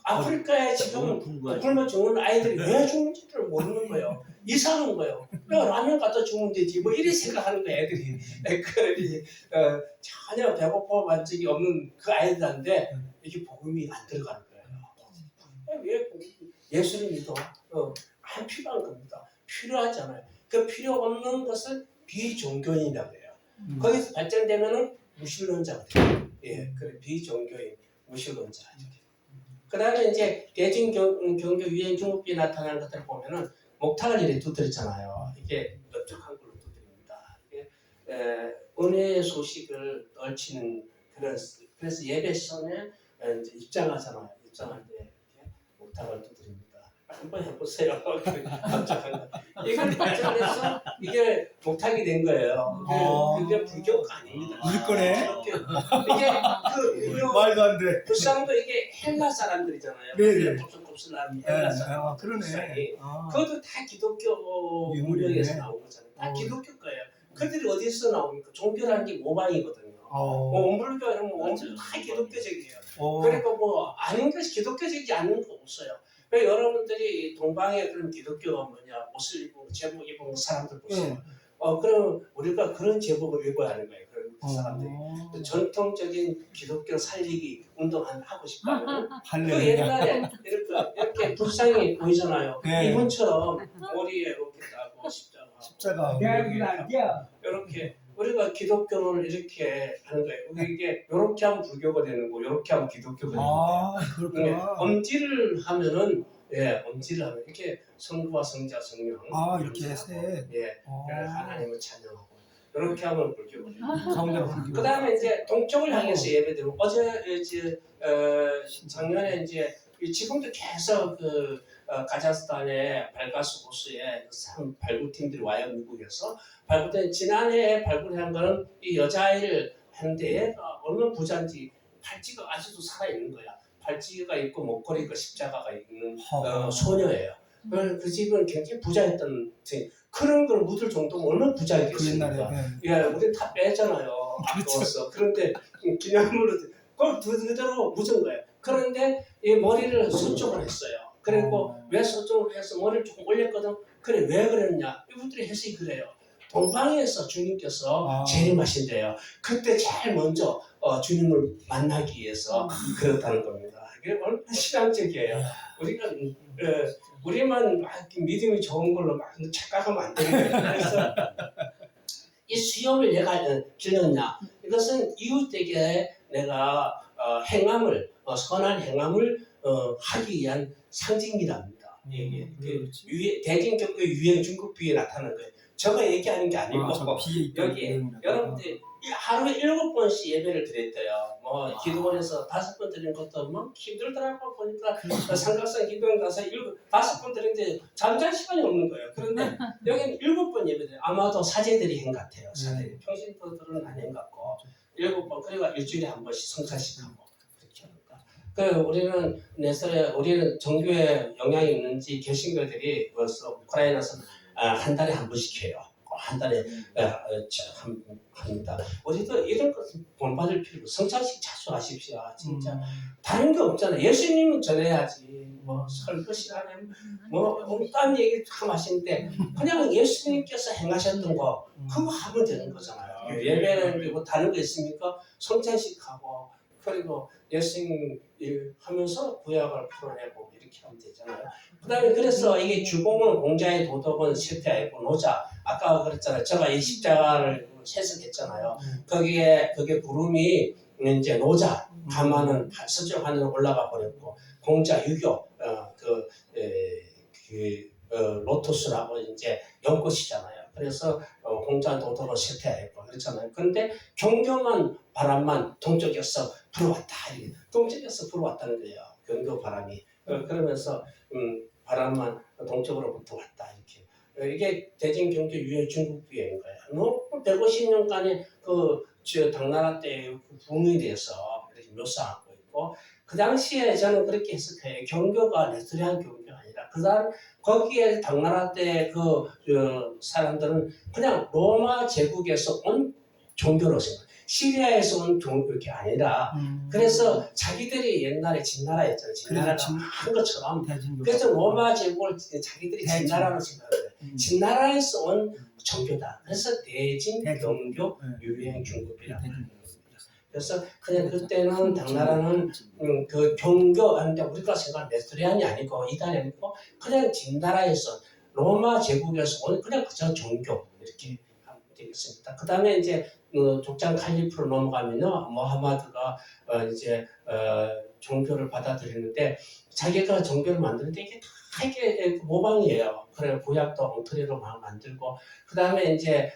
아프리카에 지금 굶어 죽는 아이들이 왜 죽는지를 모르는 거예요. 이상한 거예요. 야, 라면 갖다 주면 되지. 뭐 이렇게 생각하는 거예요, 애들이. 그러니 전혀 배고파 적이 없는 그 아이들한테 이게 복음이 안 들어가는 거예요. 왜 예수를 믿어? 안 필요한 겁니다. 필요하잖아요. 그 필요 없는 것을 비종교인이라고 해요. 거기서 발전되면은 무신론자가 돼요. 예, 그래 비종교인, 무신론자. 그 다음에 이제 대중경교 유행 중국비 나타나는 것들을 보면은 목탁을 이렇게 두드렸잖아요. 이게 넓적한 걸로 두드립니다. 이게 은혜의 소식을 널치는 그래서 예배 시간에 이제 입장하잖아요. 입장할 때 이렇게 목탁을 두드립니다. 한번 해보세요. 이걸 발전해서 이게 목탁이 된 거예요. 그게 불교가 아닙니다. 우리 거네. 이게 말도 안 돼. 불상도 이게 헬라 사람들이잖아요. 네네. 곱슬곱슬한 헬라 사람. 그러네. 그것도 다 기독교 문명에서 나온 거잖아요. 다 기독교 거예요. 그들이 어디서 나옵니까? 종교라는 게 모방이거든요. 원불교 이런 거 원불교 다 기독교적이에요. 그러니까 뭐 아닌 것이 기독교적이지 않는 거 없어요. 왜 여러분들이 동방의 그런 기독교가 뭐냐 옷을 입고 제복 입은 사람들 보세요. 그럼 우리가 그런 제복을 입어야 하는 거예요. 그 사람들이 전통적인 기독교 살리기 운동 하고 싶다면 그 옛날에 이렇게 불상이 보이잖아요. 이분처럼 머리에 이렇게 따고 십자가 이렇게 우리가 기독교를 이렇게 하는 거예요. 이게 이렇게 하면 불교가 되는 거, 이렇게 하면 기독교가 되는 거예요. 그렇구나. 엄지를 하면은 엄지를 하면 이렇게 성부와 성자 성령 이렇게 세. 하나님을 찬양하고 이렇게 하면 불교가 되는 거예요. 성경 불교. 그 다음에 이제 동쪽을 향해서 예배드리고 어제 이제 작년에 이제 지금도 계속 카자흐스탄의 발가스 호수에 발굴팀들이 와요. 미국에서 발굴된 지난해 발굴한 거는 이 여자아이를 했는데 얼마나 부자인지 팔찌가 아직도 살아있는 거야. 팔찌가 있고 목걸이가 십자가가 있는 소녀예요. 그 집은 굉장히 부자였던 그런 걸 묻을 정도면 얼마나 부자였겠습니까? 우리는 다 빼잖아요. 아까워서. 그런데 기념으로 그걸 그대로 묻은 거예요. 그런데 이 머리를 서쪽으로 했어요. 그리고 왜 서쪽으로 해서 머리를 조금 올렸거든? 그래 왜 그랬냐? 이분들이 해석이 그래요. 동방에서 주님께서 재림하신대요. 그때 제일 먼저 주님을 만나기 위해서 그렇다는 겁니다. 이게 얼마나 신앙적이에요. 우리만 막 믿음이 좋은 걸로 막 착각하면 안 되는 거예요. 그래서 이 수염을 내가 길렀냐? 이것은 이웃에게 내가 선한 행함을 하기 위한 상징이랍니다. 대중교회 유행 중국비에 나타나는 거예요. 저거 얘기하는 게 아니고 여기 여러분들 하루에 7번씩 예배를 드렸대요. 뭐 기도원에서 5번 드리는 것도 뭐 힘들더라고 보니까 삼각산 기도원 가서 5번 드리는데 잠잘 시간이 없는 거예요. 그런데 여기는 7번 예배드려요. 아마도 사제들이 행 같아요. 사제들이 평신도들은 안 행 같고 7번 그리고 일주일에 한 번씩 성사식 하고 우리는 우리는 종교에 영향이 있는지 개신교들이 벌써 우크라이나에서 한 달에 한 번씩 해요. 한 달에 합니다. 우리도 이런 것은 본받을 필요 성찬식 자주 하십시오. 진짜 다른 게 없잖아요. 예수님은 전해야지. 뭐 설거지라네 뭐 온갖 얘기 참 하시는데 그냥 예수님께서 행하셨던 거 그거 하면 되는 거잖아요. 예배는 뭐 다른 거 있습니까? 성찬식하고 그리고 예수님 하면서 구약을 풀어내고 이렇게 하면 되잖아요. 그다음에 그래서 이게 주공은 공자의 도덕은 실패하고 노자 아까 그랬잖아요. 제가 이 십자가를 해석했잖아요. 거기에 그게 구름이 이제 노자 가마는 서쪽 하늘로 올라가 버렸고 공자 유교 로토스라고 이제 연꽃이잖아요. 그래서 공자 도덕은 실패했고 그렇잖아요. 그런데 경교만 바람만 동쪽에서 불어왔다. 동쪽에서 불어왔다는 거예요. 경교 바람이. 그러면서 바람만 동쪽으로부터 왔다 이렇게. 이게 대진경제 유해 중국부인 거예요. 150년간의 당나라 때의 붕에 대해서 이렇게 묘사하고 있고 그 당시에 저는 그렇게 해석해요. 경교가 레스토랑 경교가 아니라 그 사람 거기에 당나라 때 사람들은 그냥 로마 제국에서 온 종교로 생각. 시리아에서 온 종교가 아니라 그래서 자기들이 옛날에 진나라였잖아요. 진나라가 한 것처럼 그래서 로마 제국을 자기들이 진나라로 생각해요. 진나라에서 온 종교다. 그래서 대진경교 유행 중국이라고 하는 거예요. 그래서 그냥 그때는 당나라는 그 경교 하는데 우리가 생각하는 네스토리안이 아니고 이단이 아니고 그냥 진나라에서 로마 제국에서 온 그냥 그저 종교 이렇게 하면 되겠습니다. 그 다음에 이제 족장 칼리프로 넘어가면요 모하마드가 이제 종교를 받아들이는데 자기가 종교를 만드는데 이게 다 이게 모방이에요. 그래 구약도 엉터리로 막 만들고 그 다음에 이제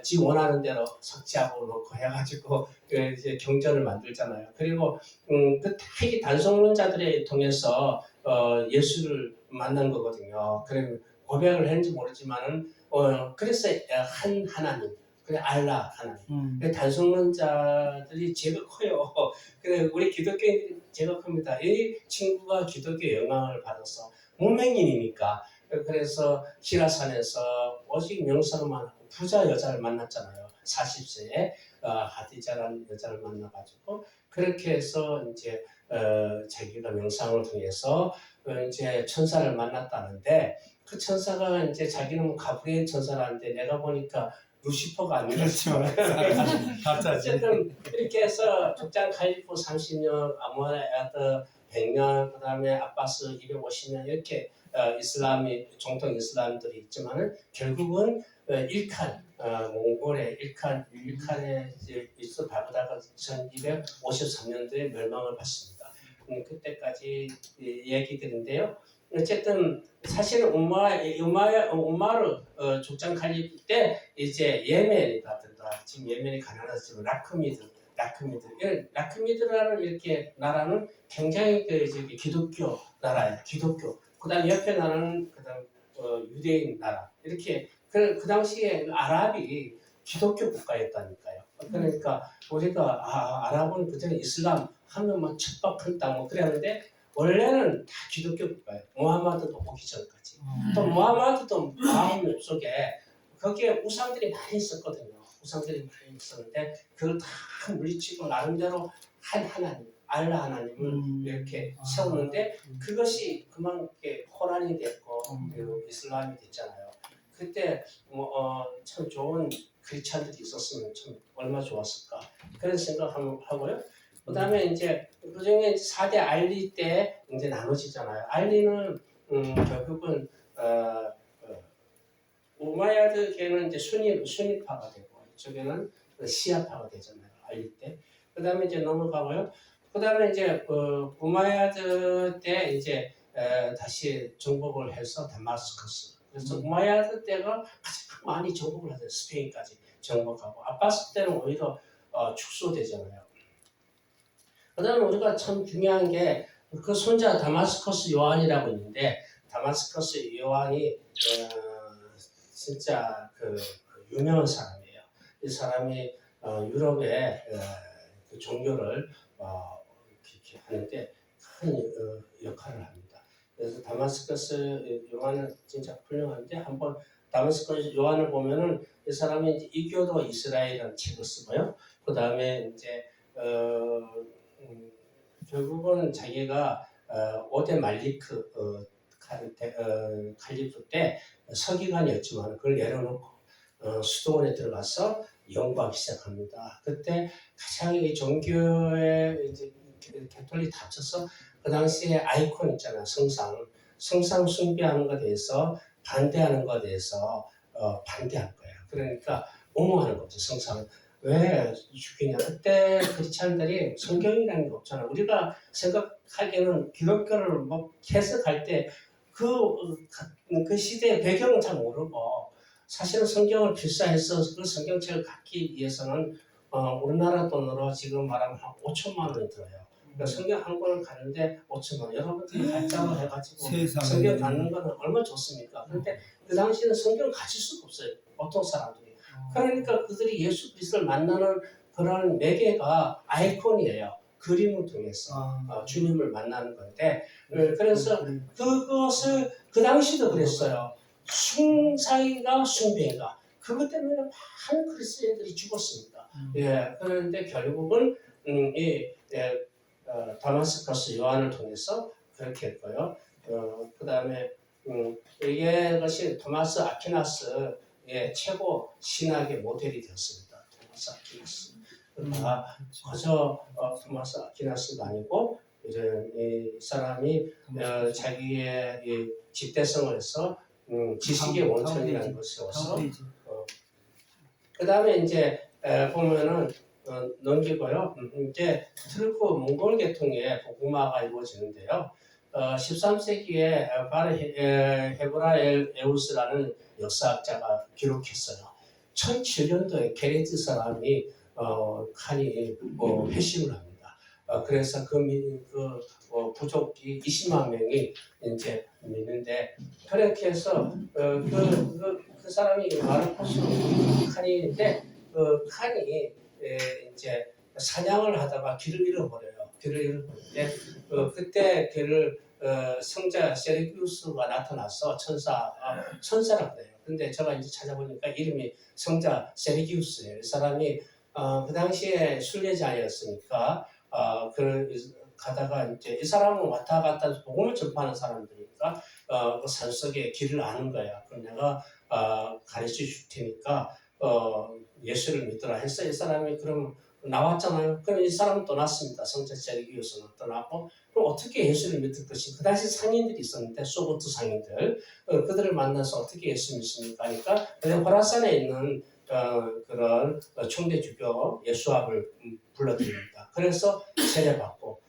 지 원하는 대로 석지하고 놓고 해가지고 이제 경전을 만들잖아요. 그리고 그 되게 단성론자들에 통해서 예수를 만난 거거든요. 그래 고백을 했는지 모르지만은 그래서 한 하나님. 그래 알라 하나님. 단성론자들이 죄가 커요. 그래 우리 기독교인들이 죄가 큽니다. 이 친구가 기독교 영향을 받아서 문맹인이니까 그래서 시라산에서 오직 명상만 하고 부자 여자를 만났잖아요. 40세에 하디자라는 여자를 만나가지고 그렇게 해서 이제 자기가 명상을 통해서 이제 천사를 만났다는데 그 천사가 이제 자기는 가브리엘 천사라는데 내가 보니까 루시퍼가 아니라 어쨌든 이렇게 해서 족장 칼리프 30년, 아모야드 100년, 그 다음에 아바스 250년 이렇게 이슬람이 정통 이슬람들이 있지만은 결국은 일칸 몽골의 일칸에 있어 바그다가 1253년도에 멸망을 받습니다. 그때까지 얘기들인데요. 어쨌든 사실은 우마르 족장 칼리프 때 이제 예멘이라든가 지금 예멘이 가난하지만 라크미드라는 이렇게 나라는 굉장히 기독교 나라예요. 기독교. 그다음 옆에 나라는 그다음 유대인 나라 이렇게 그 당시에 아랍이 기독교 국가였다니까요. 그러니까 우리가 아랍은 그전에 이슬람 하면 뭐 첩박한다 뭐 그랬는데 원래는 다 기독교 국가예요. 모하마드도 오기 전까지. 또 모하마드도 마음 속에 거기에 우상들이 많이 있었거든요. 우상들이 많이 있었는데 그걸 다 물리치고 나름대로 한 하나님, 알라 하나님을 이렇게 세웠는데 그것이 그만큼 호란이 됐고 이슬람이 됐잖아요. 그때 참 좋은 크리스찬들이 있었으면 참 얼마나 좋았을까 그런 생각하고요. 그 다음에 이제 그중에 4대 알리 때 이제 나눠지잖아요. 알리는 결국은 우마야드계는 이제 순위파가 되고 이쪽에는 시아파가 되잖아요. 알리 때. 그 다음에 이제 넘어가고요. 그 다음에 이제 우마야드 때 이제 다시 정복을 해서 다마스커스. 그래서 우마야드 때가 가장 많이 정복을 하죠. 스페인까지 정복하고 아바스 때는 오히려 축소되잖아요. 그 다음에 우리가 참 중요한 게 그 손자 다마스커스 요한이라고 있는데 다마스커스 요한이 진짜 그 유명한 사람이에요. 이 사람이 유럽의 그 종교를 이렇게 하는데 큰 역할을 합니다. 그래서 다마스커스 요한은 진짜 훌륭한데 한번 다마스커스 요한을 보면은 이 사람이 이제 이교도 이스라엘이라는 책을 쓰고요. 그 다음에 이제 결국은 자기가 오데 말리크 칼리프 때 서기관이었지만 그걸 내려놓고 수도원에 들어가서 연구하기 시작합니다. 그때 가장 이 종교의 이제 캐톨릭 합쳐서 그 당시에 아이콘 있잖아요. 성상 숭배하는 것에 대해서 반대하는 것에 대해서 반대한 거예요. 그러니까 옹호하는 거죠. 성상 왜 죽이냐. 그때 크리스찬들이 성경이라는 게 없잖아. 우리가 생각하기에는 기독교를 뭐 해석할 때 그 시대의 배경은 잘 모르고 사실은 성경을 필사해서 그 성경책을 갖기 위해서는 우리나라 돈으로 지금 말하면 한 5천만 원이 들어요. 그러니까 성경 한 권을 가는데 5천만 원. 여러분들이 발장을 해가지고 세상에. 성경 갖는 거는 얼마나 좋습니까? 그런데 그 당시에는 성경을 가질 수가 없어요. 보통 사람들이. 그러니까 그들이 예수 그리스도를 만나는 그런 매개가 아이콘이에요. 그림을 통해서 주님을 만나는 건데 그래서 그것을 그 당시도 그랬어요. 숭상인가 숭배인가 그것 때문에 많은 그리스도인들이 죽었습니다. 예, 그런데 결국은 다마스커스 요한을 통해서 그렇게 했고요. 그 다음에 이게 것이 토마스 아퀴나스의 최고 신학의 모델이 되었습니다. 토마스 아퀴나스. 그저 토마스 아퀴나스가 아니고 이제 이 사람이 자기의 이 집대성을 해서 지식의 원천이라는 것을 세워서 그 다음에 이제 보면은 넘기고요. 이제 트루크 몽골 계통의 복음화가 이루어지는데요. 13세기에 헤브라 에우스라는 역사학자가 기록했어요. 1007년도에 게레트 사람이 칸이 회심을 합니다. 그래서 그 부족이 20만 명이 이제 믿는데 그렇게 해서 그 사람이 마르코스 칸인데 그 칸이 이제 사냥을 하다가 길을 잃어버려요. 길을 잃어버리는데 그때 길을 성자 세르기우스가 나타나서 천사라고 해요. 근데 제가 이제 찾아보니까 이름이 성자 세르기우스예요. 이 사람이 그 당시에 순례자였으니까 가다가 이제 이 사람은 왔다 갔다 복음을 전파하는 사람들이니까 그 산속에 길을 아는 거야. 그럼 내가 가르쳐 줄 테니까 예수를 믿더라 했어. 이 사람이 그럼 나왔잖아요. 그럼 이 사람은 떠났습니다. 성자 세르기우스는 떠나고 그럼 어떻게 예수를 믿을 것인가? 그 당시 상인들이 있었는데 소보트 상인들 그들을 만나서 어떻게 예수 믿습니까? 그러니까 호라산에 있는 그런 총대주교 예수합을 불러드립니다. 그래서 세례받고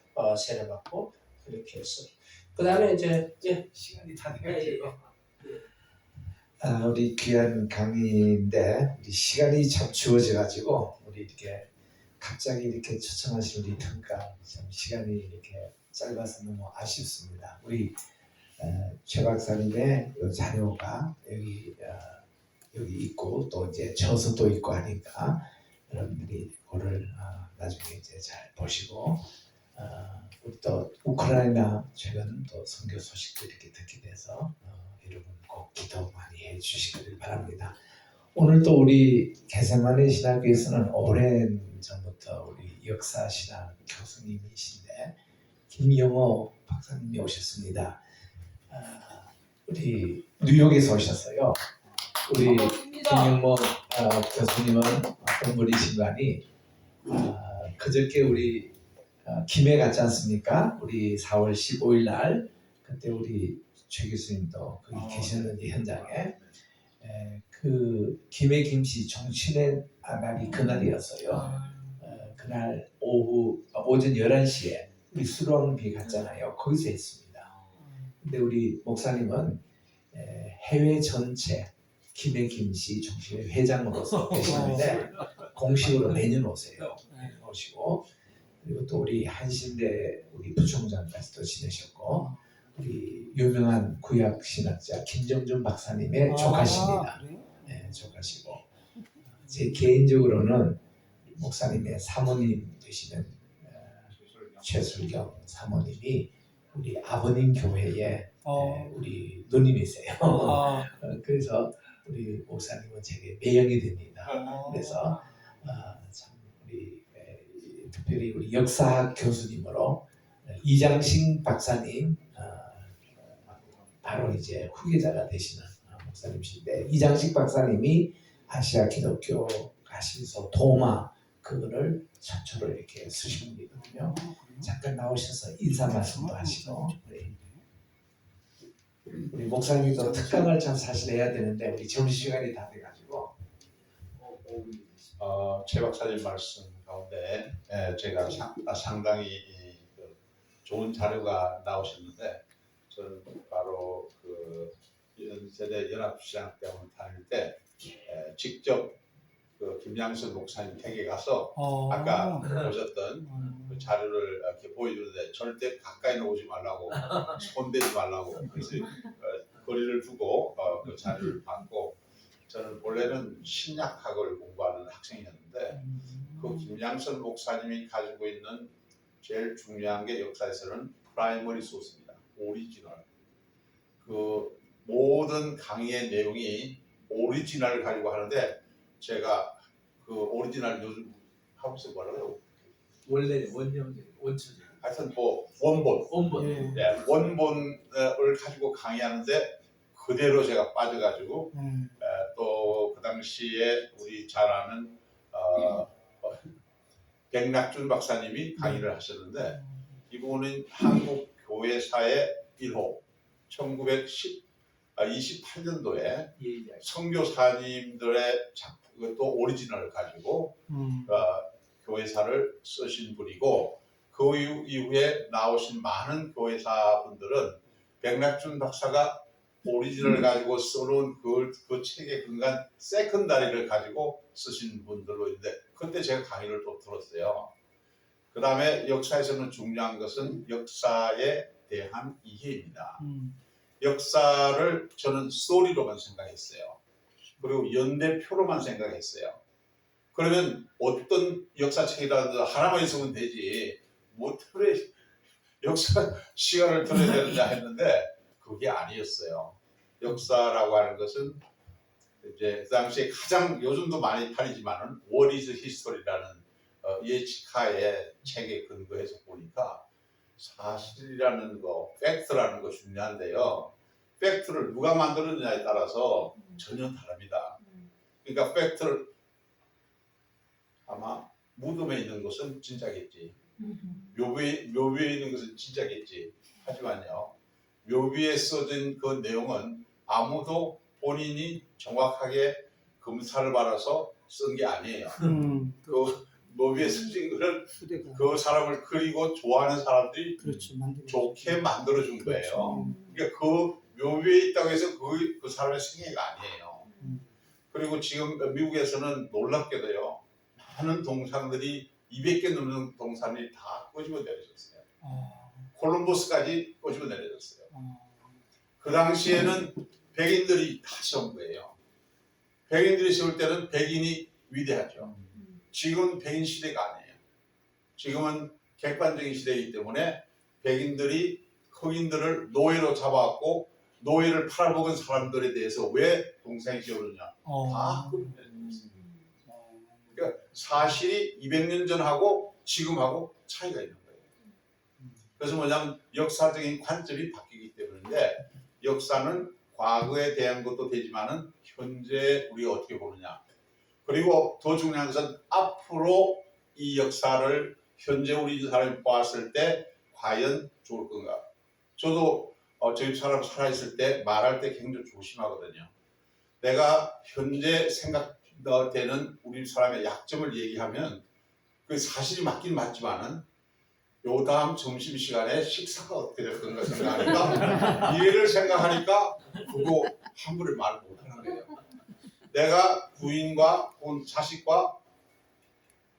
그렇게 했어요. 그 다음에 이제 시간이 다 돼가지고 우리 귀한 강의인데 우리 시간이 참 주어져가지고 우리 이렇게 갑자기 이렇게 초청하신 우리 평가 참 시간이 이렇게 짧아서 너무 아쉽습니다. 우리 최 박사님의 이 자료가 여기 있고 또 이제 저서도 있고 하니까 여러분들이 그거를 나중에 이제 잘 보시고 우리 또 우크라이나 최근 또 선교 소식도 이렇게 듣게 돼서 여러분 꼭 기도 많이 해주시기를 바랍니다. 오늘 또 우리 개세만의 신학교에서는 오랜 전부터 우리 역사신학 교수님이신데 김영호 박사님이 오셨습니다. 우리 뉴욕에서 오셨어요. 우리 김영호 교수님은 어떤 분이신가니 그저께 우리 김해 갔지 않습니까? 우리 4월 15일 날 그때 우리 최 교수님도 거기 계셨는데 현장에 그 김해 김씨 종친의 날이 그날이었어요. 그날 오전 11시에 우리 수롱비 갔잖아요. 거기서 했습니다. 근데 우리 목사님은 해외 전체 김해 김씨 종친회 회장으로서 계시는데 공식으로 매년 오세요. 오시고 그리고 또 우리 한신대 우리 부총장까지도 지내셨고 우리 유명한 구약 신학자 김정준 박사님의 조카십니다. 네, 조카시고 제 개인적으로는 목사님의 사모님 되시는 최술경 사모님이 우리 아버님 교회에 우리 누님이세요. 그래서 우리 목사님은 제게 매형이 됩니다. 그래서 참 우리 특별히 우리 역사학 교수님으로 이장식 박사님 바로 이제 후계자가 되시는 목사님이신데 이장식 박사님이 아시아 기독교 가시면서 도마 그거를 최초로 이렇게 쓰신 분이거든요. 잠깐 나오셔서 인사 말씀도 하시고 우리 목사님도 특강을 참 사실 해야 되는데 우리 점심시간이 다 돼가지고 최 박사님 말씀 가운데 제가 상당히 그 좋은 자료가 나오셨는데 저는 바로 그 세대 연합신학대학원 다닐 때 직접 그 김양선 목사님 댁에 가서 아까 보셨던 그 자료를 이렇게 보여주는데 절대 가까이는 오지 말라고 손대지 말라고 그래서 거리를 두고 그 자료를 받고 저는 원래는 신약학을 공부하는 학생이었는데 그 김양선 목사님이 가지고 있는 제일 중요한 게 역사에서는 프라이머리 소스입니다. 오리지널. 그 모든 강의의 내용이 오리지널을 가지고 하는데 제가 그 오리지널 요즘 한국에서 뭐라고요? 원래 원천 하여튼 뭐 원본. 네, 원본을 가지고 강의하는데 그대로 제가 빠져가지고 또 그 당시에 우리 잘 아는 백낙준 박사님이 강의를 하셨는데 이분은 한국 교회사의 1호 1928년도에 선교사님들의 또 오리지널을 가지고 교회사를 쓰신 분이고 그 이후에 나오신 많은 교회사분들은 백낙준 박사가 오리지널을 가지고 써놓은 그 책의 근간 세컨다리를 가지고 쓰신 분들로 있는데 그때 제가 강의를 또 들었어요. 그 다음에 역사에서는 중요한 것은 역사에 대한 이해입니다. 역사를 저는 스토리로만 생각했어요. 그리고 연대표로만 생각했어요. 그러면 어떤 역사책이라도 하나만 있으면 되지 뭐 틀에 역사 시간을 들어야 되느냐 했는데 그게 아니었어요. 역사라고 하는 것은 이제 그 당시에 가장 요즘도 많이 팔리지만은 What is History라는 예치카의 책에 근거해서 보니까 사실이라는 거, 팩트라는 거 중요한데요. 팩트를 누가 만들었느냐에 따라서 전혀 다릅니다. 그러니까 팩트를 아마 무덤에 있는 것은 진짜겠지. 묘비에 있는 것은 진짜겠지. 하지만요. 묘비에 써진 그 내용은 아무도 본인이 정확하게 검사를 받아서 쓴 게 아니에요. 그 묘비에 써진 거는 그 사람을 그리고 좋아하는 사람들이 좋게 만들어준 거예요. 그러니까 그 묘비에 있다고 해서 그 사람의 생애가 아니에요. 그리고 지금 미국에서는 놀랍게도요. 많은 동상들이 200개 넘는 동상이 다 끄집어 내려졌어요. 콜럼버스까지 끄집어 내려졌어요. 그 당시에는 백인들이 다 세운 거예요. 백인들이 세울 때는 백인이 위대하죠. 지금은 백인 시대가 아니에요. 지금은 객관적인 시대이기 때문에 백인들이 흑인들을 노예로 잡아왔고 노예를 팔아먹은 사람들에 대해서 왜 동상이 세우느냐 다 끄집어 내려졌어요. 그러니까 사실이 200년 전하고 지금하고 차이가 있는 거예요. 그래서 뭐냐면 역사적인 관점이 바뀌기 때문인데 역사는 과거에 대한 것도 되지만은 현재 우리가 어떻게 보느냐. 그리고 더 중요한 것은 앞으로 이 역사를 현재 우리 사람이 보았을 때 과연 좋을 건가. 저도 저희 사람 살아있을 때 말할 때 굉장히 조심하거든요. 내가 현재 생각되는 우리 사람의 약점을 얘기하면 그 사실이 맞긴 맞지만은 요 다음 점심시간에 식사가 어떻게 될 건가 생각하니까 미래를 생각하니까 그거 함부로 말 못하는 거예요. 내가 부인과 혹은 자식과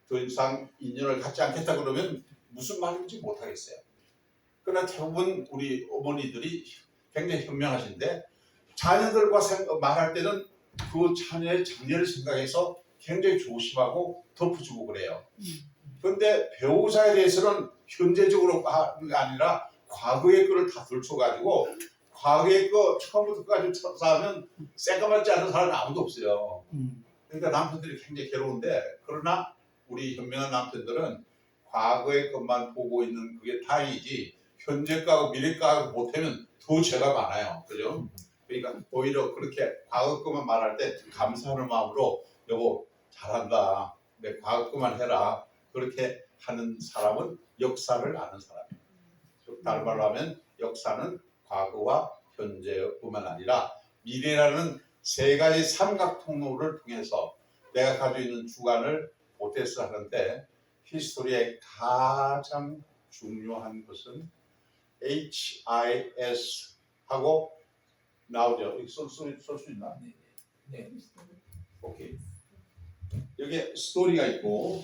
더 이상 인연을 갖지 않겠다 그러면 무슨 말인지 못하겠어요. 그러나 대부분 우리 어머니들이 굉장히 현명하신데 자녀들과 말할 때는 그 자녀의 장래를 생각해서 굉장히 조심하고 덮어주고 그래요. 그런데 배우자에 대해서는 현재적으로 하는 게 아니라 과거의 거를 다 들춰가지고 과거의 거 처음부터 끝까지 쌓으면 새까맣지 않은 사람은 아무도 없어요. 그러니까 남편들이 굉장히 괴로운데 그러나 우리 현명한 남편들은 과거의 것만 보고 있는 그게 다행이지 현재 거하고 미래 거하고 못하면 더 죄가 많아요. 그죠? 그러니까 오히려 그렇게 과거 것만 말할 때 감사하는 마음으로 여보 잘한다. 내 과거 그만 해라. 그렇게 하는 사람은 역사를 아는 사람이에요. 다른 말로 하면 역사는 과거와 현재뿐만 아니라 미래라는 세 가지 삼각 통로를 통해서 내가 가지고 있는 주관을 보태서 하는데 히스토리의 가장 중요한 것은 HIS 하고 나오죠. 이거 쓸수 있나? 네. 오케이. 여기 스토리가 있고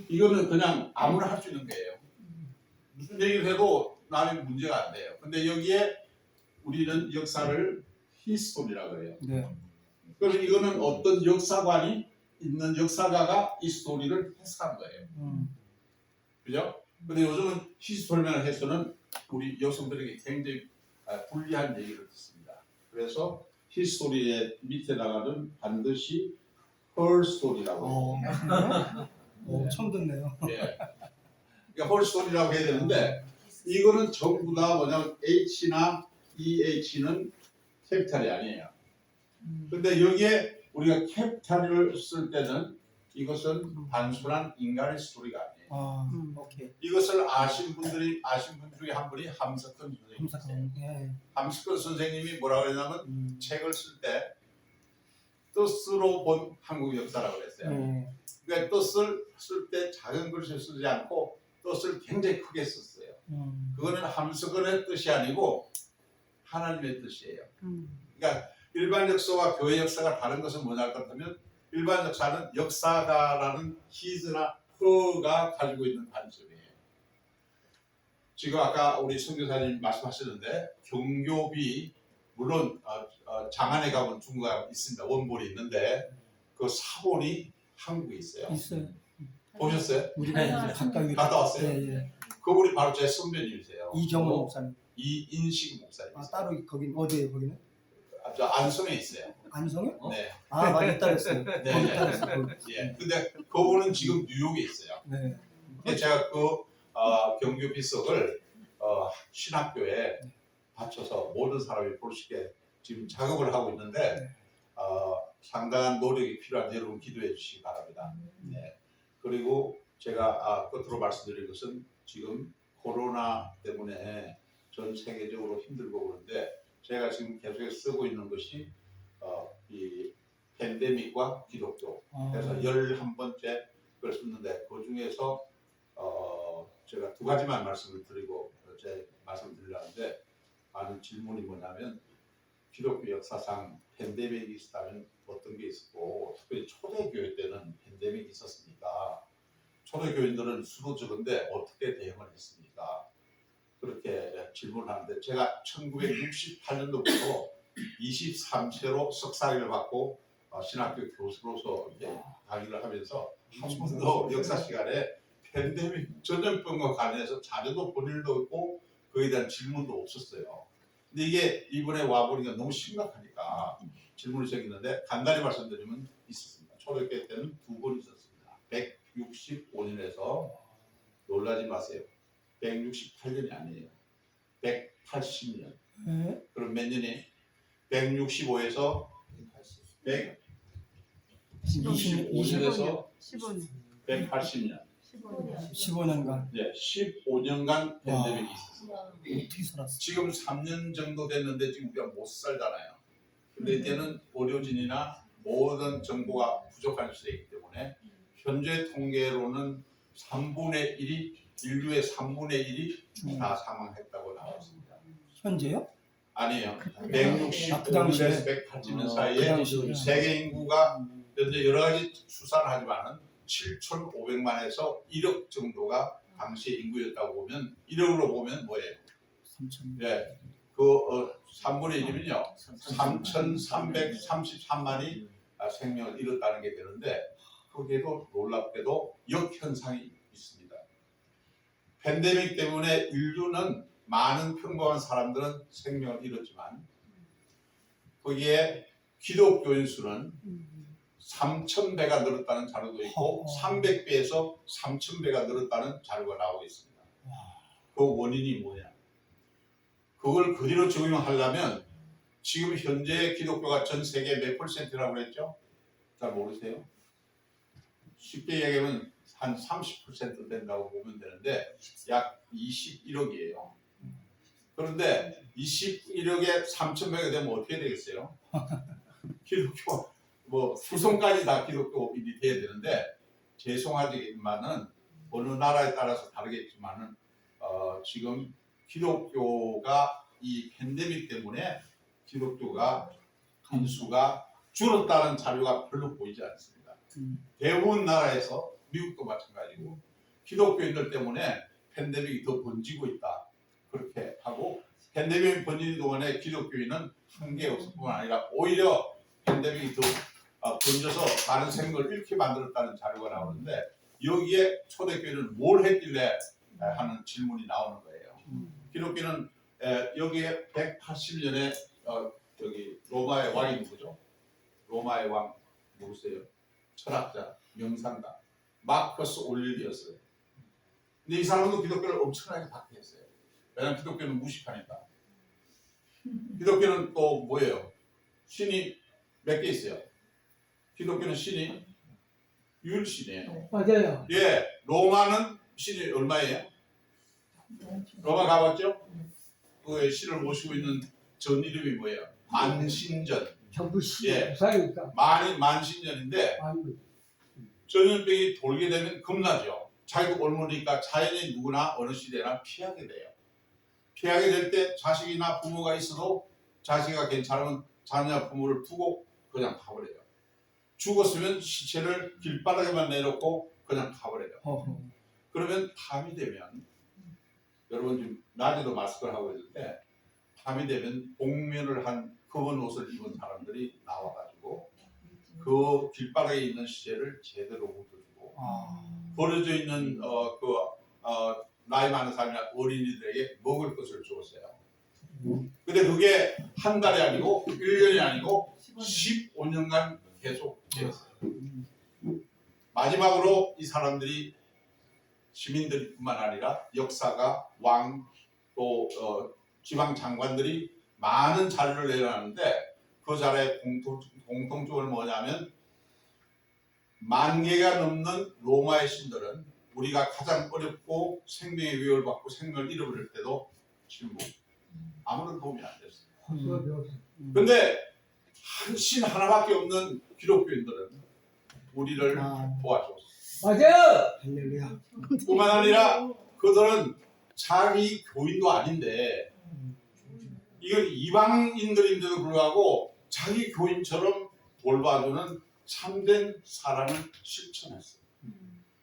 이거는 그냥 아무나 할 수 있는 거예요. 무슨 얘기를 해도 남의 문제가 안 돼요. 근데 여기에 우리는 역사를 히스토리라고 해요. 네. 그래서 이거는 어떤 역사관이 있는 역사가가 이 스토리를 해석한 거예요. 그죠? 근데 요즘은 히스토리만 해서는 우리 여성들에게 굉장히 불리한 얘기를 듣습니다. 그래서 히스토리의 밑에다가는 반드시 her story라고 해요. 처음 듣네요. 예. 그러니까 her story라고 해야 되는데 이거는 전부 다 뭐냐면 H나 EH는 캐피탈이 아니에요. 근데 여기에 우리가 캐피탈을 쓸 때는 이것은 단순한 인간의 스토리가 아니에요. 오케이. 이것을 아신 분 중에 한 분이 함석헌 선생님이세요. 감사합니다. 예. 함석헌 선생님이 뭐라고 그랬냐면 책을 쓸 때 뜻으로 본 한국 역사라고 그랬어요. 그러니까 뜻을 쓸 때 작은 글씨를 쓰지 않고 뜻을 굉장히 크게 썼어요. 그거는 함석헌의 뜻이 아니고 하나님의 뜻이에요. 그러니까 일반 역사와 교회 역사가 다른 것은 뭐냐 하면 일반 역사는 역사가라는 his나 her가 가지고 있는 관점이에요. 지금 아까 우리 선교사님 말씀하셨는데 경교비 물론 장안에 가면 중국에 있습니다. 원본이 있는데 그 사본이 한국에 있어요. 있어요. 보셨어요? 우리가 이제 가까이 갔다 왔어요? 예. 그분이 바로 제 선배님이세요. 이정호 목사님. 이인식 목사님. 따로 거긴 어디에요? 거기는? 저 안성에 있어요. 안성에? 네. 많이 따랐어요. 네. 거기 따랐어요. 예. 근데 그분은 지금 뉴욕에 있어요. 네. 근데 제가 그 경교 비석을 신학교에 바쳐서 모든 사람이 볼 수 있게 지금 작업을 하고 있는데 상당한 노력이 필요한데 여러분 기도해 주시기 바랍니다. 네. 그리고 제가 끝으로 말씀드릴 것은 지금 코로나 때문에 전 세계적으로 힘들고 그런데 제가 지금 계속 쓰고 있는 것이 이 팬데믹과 기독교 그래서 11번째 걸 썼는데 그 중에서 제가 두 가지만 말씀을 드리고 제 말씀을 드리려는데 많은 질문이 뭐냐면 기독교 역사상 팬데믹이 있었다면 어떤 게 있었고 특별히 초대교회 때는 팬데믹이 있었습니까? 초대교인들은 수도 적은데 어떻게 대응을 했습니까? 그렇게 질문을 하는데 제가 1968년도부터 23세로 석사학위를 받고 신학교 교수로서 이렇게 강의를 하면서 한 번도 역사 시간에 팬데믹 전염병과 관련해서 자료도 본 일도 없고 그에 대한 질문도 없었어요. 근데 이게 이번에 와보니까 너무 심각하니까 질문이 생겼는데 간단히 말씀드리면 있었습니다. 초대교회 때는 2번 있었습니다. 165년에서 놀라지 마세요. 168년이 아니에요. 180년. 그럼 몇 년이? 165에서 165년에서 180년. 15년간. 네, 15년간 팬데믹이 있었어요. 어떻게 살았어? 지금 3년 정도 됐는데 지금 우리가 못 살잖아요. 근데 이때는 의료진이나 모든 정보가 부족한 시대이기 때문에 현재 통계로는 3분의 1이 인류의 3분의 1이 다 사망했다고 나와 있습니다. 현재요? 아니에요. 그 165년에서 180년 사이에 세계 인구가 현재 여러 가지 수사를 하지만은 7,500만에서 1억 정도가 당시의 인구였다고 보면 1억으로 보면 뭐예요? 3천. 네, 그 3분의 1이면요 3,333만이 생명을 잃었다는 게 되는데 거기에도 놀랍게도 역현상이 있습니다. 팬데믹 때문에 인류는 많은 평범한 사람들은 생명을 잃었지만 거기에 기독교인 수는 3,000배가 늘었다는 자료도 있고 300배에서 3,000배가 늘었다는 자료가 나오고 있습니다. 그 원인이 뭐냐? 그걸 그대로 적용하려면 지금 현재 기독교가 전 세계 몇 %라고 그랬죠? 잘 모르세요? 쉽게 얘기하면 한 30% 된다고 보면 되는데 약 21억이에요. 그런데 21억에 3,100이 되면 어떻게 되겠어요? 기독교 뭐 후손까지 다 기독교인이 돼야 되는데 죄송하지만은 어느 나라에 따라서 다르겠지만은 지금 기독교가 이 팬데믹 때문에 기독교가 인수가 줄었다는 자료가 별로 보이지 않습니다. 대부분 나라에서 미국도 마찬가지고 기독교인들 때문에 팬데믹이 더 번지고 있다. 그렇게 하고 팬데믹이 번지는 동안에 기독교인은 한계 없을 뿐만 아니라 오히려 팬데믹이 더 번져서 많은 생명을 잃게 만들었다는 자료가 나오는데 여기에 초대교회는 뭘 했길래 하는 질문이 나오는 거예요. 기독교는 여기에 180년에 여기 로마의 왕이 누구죠? 로마의 왕 누구세요? 철학자, 명상가 마커스 올릴리어스. 근데 이 사람도 기독교를 엄청나게 박해했어요. 왜냐하면 기독교는 무식하니까. 기독교는 또 뭐예요? 신이 몇 개 있어요? 기독교는 신이 율신이에요. 맞아요. 예, 로마는 신이 얼마예요? 로마 가봤죠? 그 신을 모시고 있는 전 이름이 뭐예요? 만신전. 전부 예. 시사니까. 만신전인데 전염병이 돌게 되면 겁나죠. 자기도 옮으니까 자연히 누구나 어느 시대나 피하게 돼요. 피하게 될 때 자식이나 부모가 있어도 자식이 괜찮으면 자녀 부모를 두고 그냥 가버려요. 죽었으면 시체를 길바닥에만 내놓고 그냥 가버려요. 그러면 밤이 되면 여러분 지금 낮에도 마스크를 하고 있는데 밤이 되면 복면을 한 검은 옷을 입은 사람들이 나와가지고 그 길바닥에 있는 시체를 제대로 묻어주고 버려져 있는 나이 많은 사람이나 어린이들에게 먹을 것을 주었어요. 근데 그게 한 달이 아니고 1년이 아니고 15년간 계속 되었어요. 마지막으로 이 사람들이 시민들뿐만 아니라 역사가 왕 또 지방 장관들이 많은 자료를 내려놨는데 그 자료의 공통점은 뭐냐면 10,000개가 넘는 로마의 신들은 우리가 가장 어렵고 생명의 위협을 받고 생명을 잃어버릴 때도 침묵. 아무런 도움이 안 됐어요. 근데 한 신 하나밖에 없는 기독교인들은 우리를 도와줬어요. 맞아요. 할렐루야. 뿐만 아니라 그들은 자기 교인도 아닌데 이건 이방인들인데도 불구하고 자기 교인처럼 돌봐주는 참된 사랑을 실천했어요.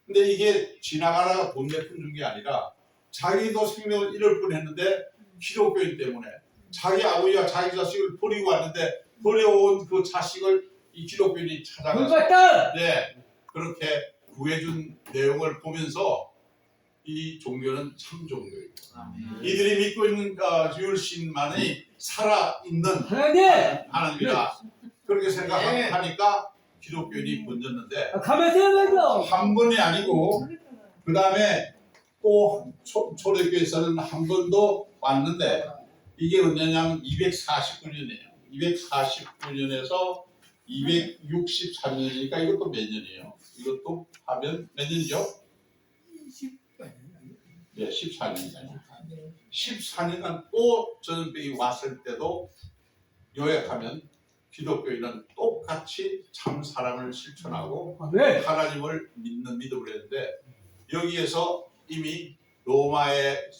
근데 이게 지나가다가 돈 내푼 준 게 아니라 자기도 생명을 잃을 뻔했는데 기독교인 때문에 자기 아버지와 자기 자식을 버리고 왔는데 버려온 그 자식을 이 기독교인이 찾아가서 불같다. 네, 그렇게 구해준 내용을 보면서 이 종교는 참 종교예요. 이들이 믿고 있는 율신만이 살아있는 하나님. 하나님이다. 그렇게 생각하니까 기독교인이 번졌는데 가만있어. 한 번이 아니고 그 다음에 또 초대교회에서는 한 번도 왔는데 이게 언제냐면 249년이에요. 249년에서 263년이니까 이것도 몇 년이에요? 이것도 하면 몇 년이죠? 네, 14년이에요. 14년간 또 전염병이 왔을 때도 요약하면 기독교인은 똑같이 참 사랑을 실천하고 네. 하나님을 믿는 믿음을 했는데 여기에서 이미 로마의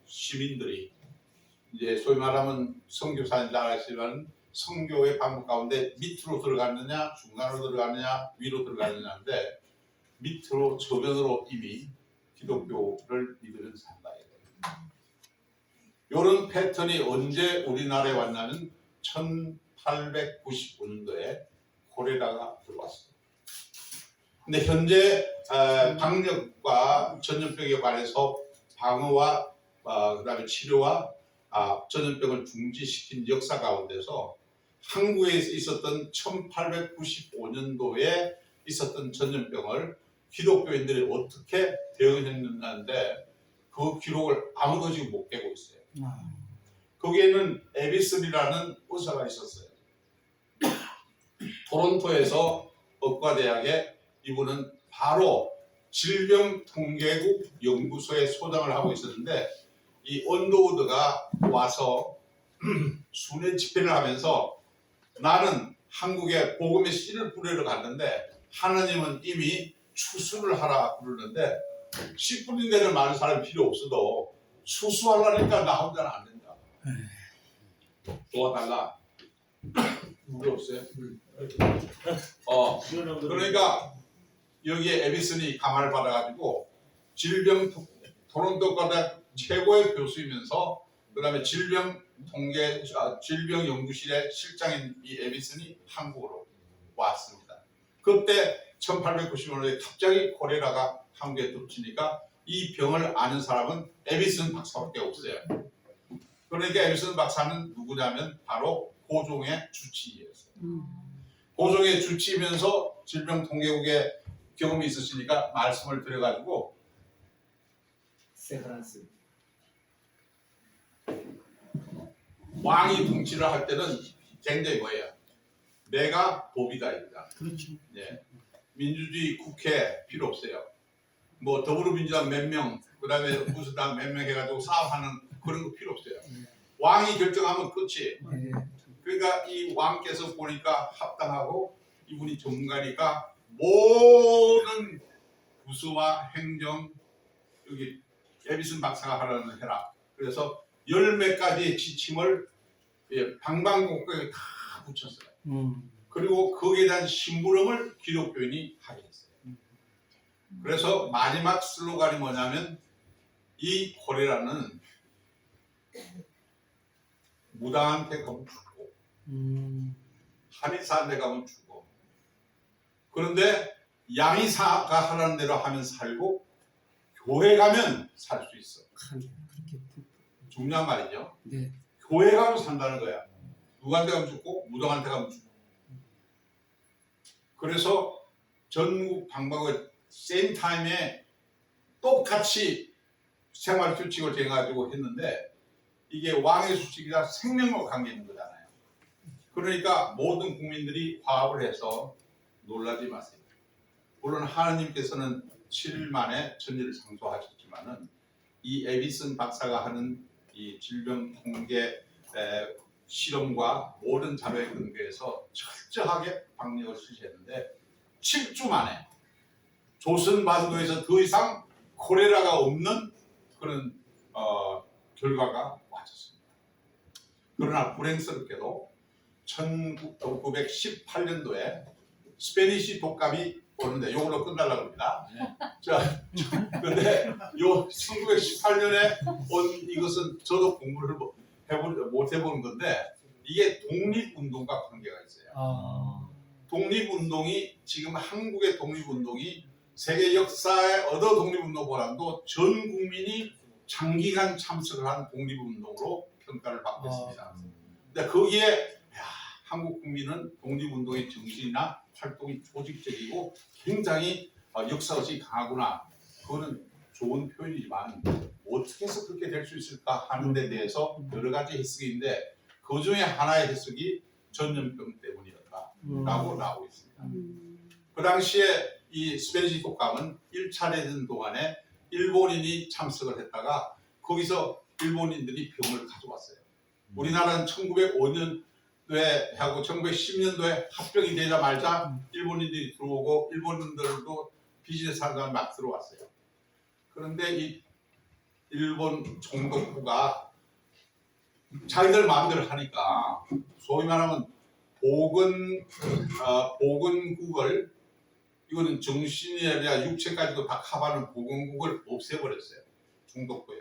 시민들이 이제 소위 말하면 선교사인 나라지만 선교의 방법 가운데 밑으로 들어갔느냐 중간으로 들어갔느냐 위로 들어갔느냐인데 밑으로 저변으로 이미 기독교를 믿으면 산다. 이런 패턴이 언제 우리나라에 왔냐면 1895년도에 콜레라가 들어왔어요. 근데 현재 방역과 전염병에 관해서 방어와 그다음에 치료와 전염병을 중지시킨 역사 가운데서 한국에 있었던 1895년도에 있었던 전염병을 기독교인들이 어떻게 대응했는데 그 기록을 아무도 지금 못 깨고 있어요. 거기에는 에비슨이라는 의사가 있었어요. 토론토에서 의과대학에 이분은 바로 질병통계국 연구소에 소장을 하고 있었는데 이 언더우드가 와서 순회 집회를 하면서 나는 한국에 복음의 씨를 뿌리러 갔는데 하나님은 이미 추수를 하라 그러는데 씨 뿌린 데는 많은 사람이 필요 없어도 추수하려니까 나 혼자는 안 된다. 도와달라. 물 없어요? 그러니까 여기에 에비슨이 감화를 받아가지고 토론토과대 최고의 교수이면서 그다음에 질병연구실의 실장인 이 에비슨이 한국으로 왔습니다. 그때 1895년에 갑자기 콜레라가 한국에 덮치니까 이 병을 아는 사람은 에비슨 박사밖에 없어요. 그러니까 에비슨 박사는 누구냐면 바로 고종의 주치의였어요. 고종의 주치이면서 질병통계국에 경험이 있으시니까 말씀을 드려가지고 세브란스. 왕이 통치를 할 때는 굉장히 뭐예요? 내가 법이다 이거다. 그렇죠. 예. 민주주의 국회 필요 없어요. 뭐 더불어민주당 몇 명, 그다음에 무슨 당 몇 명 해가지고 싸움하는 그런 거 필요 없어요. 왕이 결정하면 끝이. 네. 그러니까 이 왕께서 보니까 합당하고 이분이 전문가니까 모든 부수와 행정 여기 에비슨 박사가 하라는 해라. 그래서 열 몇 가지 지침을 방방곡곡에 다 붙였어요. 그리고 거기에 대한 심부름을 기독교인이 하게 했어요. 그래서 마지막 슬로건이 뭐냐면 이 콜레라는 무당한테 가면 죽고 한의사한테 가면 죽고 그런데 양의사가 하라는 대로 하면 살고 교회 가면 살 수 있어. 그렇게 중요한 말이죠. 네. 교회 가면 산다는 거야. 누구한테 가면 죽고 무당한테 가면 죽고. 그래서 전국 방방을 세임 타임에 똑같이 생활 규칙을 정해가지고 했는데 이게 왕의 수칙이라 생명과 관계 있는 거잖아요. 그러니까 모든 국민들이 화합을 해서 놀라지 마세요. 물론 하나님께서는 7일 만에 천지를 창조하셨지만은 이 에비슨 박사가 하는 이 질병 통계 실험과 모든 자료에 근거해서 철저하게 방역을 실시했는데 7주 만에 조선반도에서 더 이상 콜레라가 없는 그런 결과가 왔었습니다. 그러나 불행스럽게도 1918년도에 스페니시 독감이 오는데 이걸로 끝나려고 합니다. 자, 근데 요 1918년에 온 이것은 저도 공부를 못 해본 건데 이게 독립운동과 관계가 있어요. 독립운동이 지금 한국의 독립운동이 세계 역사의 어느 독립운동보다도 전 국민이 장기간 참석을 한 독립운동으로 평가를 받고 있습니다. 근데 거기에 한국 국민은 독립운동의 정신이나 활동이 조직적이고 굉장히 역사의식이 강하구나. 그거는 좋은 표현이지만 어떻게 해서 그렇게 될 수 있을까 하는 데 대해서 여러 가지 해석인데 그 중에 하나의 해석이 전염병 때문이었다라고 나오고 있습니다. 그 당시에 이 스페니시 독감은 1차 대전 동안에 일본인이 참석을 했다가 거기서 일본인들이 병을 가져왔어요. 우리나라는 1905년도에 하고 1910년도에 합병이 되자마자 일본인들이 들어오고 일본인들도 비즈니스 하는 사람이 막 들어왔어요. 그런데 이 일본 총독부가 자기들 마음대로 하니까 소위 말하면 보건국을 이거는 정신이 아니라 육체까지도 다 커버하는 보건국을 없애버렸어요. 총독부에.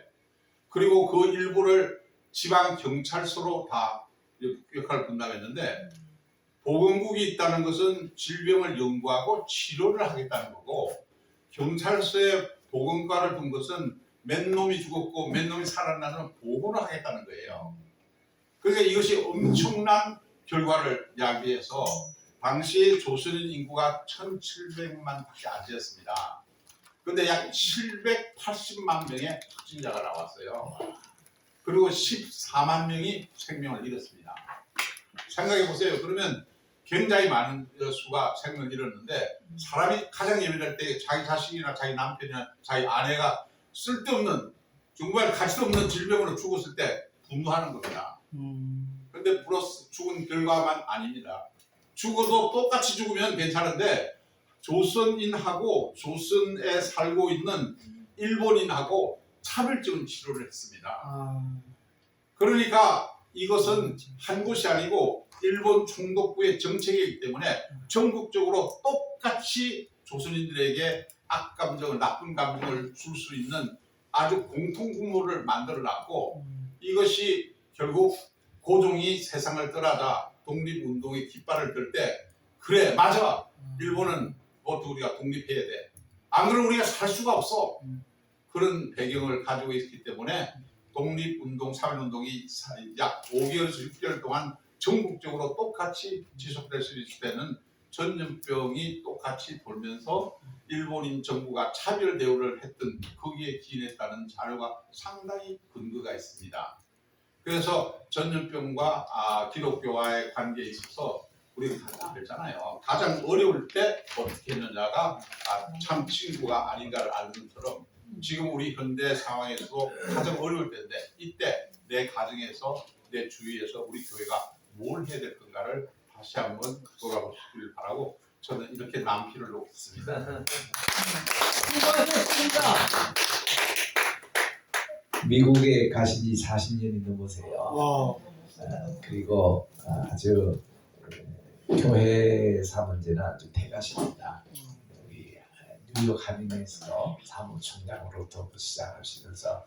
그리고 그 일부를 지방 경찰서로 다 역할을 분담했는데 보건국이 있다는 것은 질병을 연구하고 치료를 하겠다는 거고 경찰서에 보건과를 둔 것은 몇 놈이 죽었고 몇 놈이 살아나는 보고를 하겠다는 거예요. 그러니까 이것이 엄청난 결과를 야기해서 당시 조선인 인구가 1,700만 밖에 안 되었습니다. 근데 약 780만 명의 확진자가 나왔어요. 그리고 14만 명이 생명을 잃었습니다. 생각해 보세요. 그러면 굉장히 많은 수가 생명을 잃었는데 사람이 가장 예민할 때 자기 자식이나 자기 남편이나 자기 아내가 쓸데없는 정말 가치도 없는 질병으로 죽었을 때 분노하는 겁니다. 그런데 플러스 죽은 결과만 아닙니다. 죽어도 똑같이 죽으면 괜찮은데 조선인하고 조선에 살고 있는 일본인하고 차별적인 치료를 했습니다. 그러니까 이것은 한 곳이 아니고 일본 총독부의 정책이기 때문에 전국적으로 똑같이 조선인들에게 악감정을 나쁜 감정을 줄 수 있는 아주 공통분모를 만들어놨고 이것이 결국 고종이 세상을 떠나자 독립운동의 깃발을 들 때 그래 맞아 일본은 모두 우리가 독립해야 돼. 안 그러면 우리가 살 수가 없어. 그런 배경을 가지고 있기 때문에 독립운동, 3.1운동이 약 5개월에서 6개월 동안 전국적으로 똑같이 지속될 수 있을 때는 전염병이 똑같이 돌면서 일본인 정부가 차별 대우를 했던 거기에 기인했다는 자료가 상당히 근거가 있습니다. 그래서 전염병과 기독교와의 관계에 있어서 우리가 가장 알잖아요. 가장 어려울 때 어떻게 했느냐가 참 친구가 아닌가를 아는 것처럼 지금 우리 현대 상황에서도 가장 어려울 때인데 이때 내 가정에서 내 주위에서 우리 교회가 뭘 해야 될 건가를 다시 한번 돌아보시길 바라고 저는 이렇게 남기를 놓겠습니다. 수고하셨습니다. 미국에 가신 지 40년이 넘으세요. 와. 그리고 아주 교회사 문제는 아주 대가십니다. 우리 뉴욕 한인회에서 사무총장으로부터 시작하시면서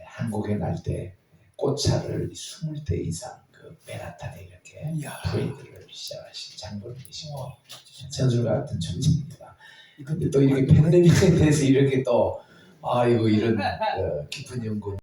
한국에 날 때 꽃차를 20대 이상 그 맨하탄에 이렇게 이야. 브레이드를 시작하신 장본인이시고 전술과 같은 존재입니다. 근데 또 이렇게 팬데믹에 대해서 이렇게 또 이런 깊은 연구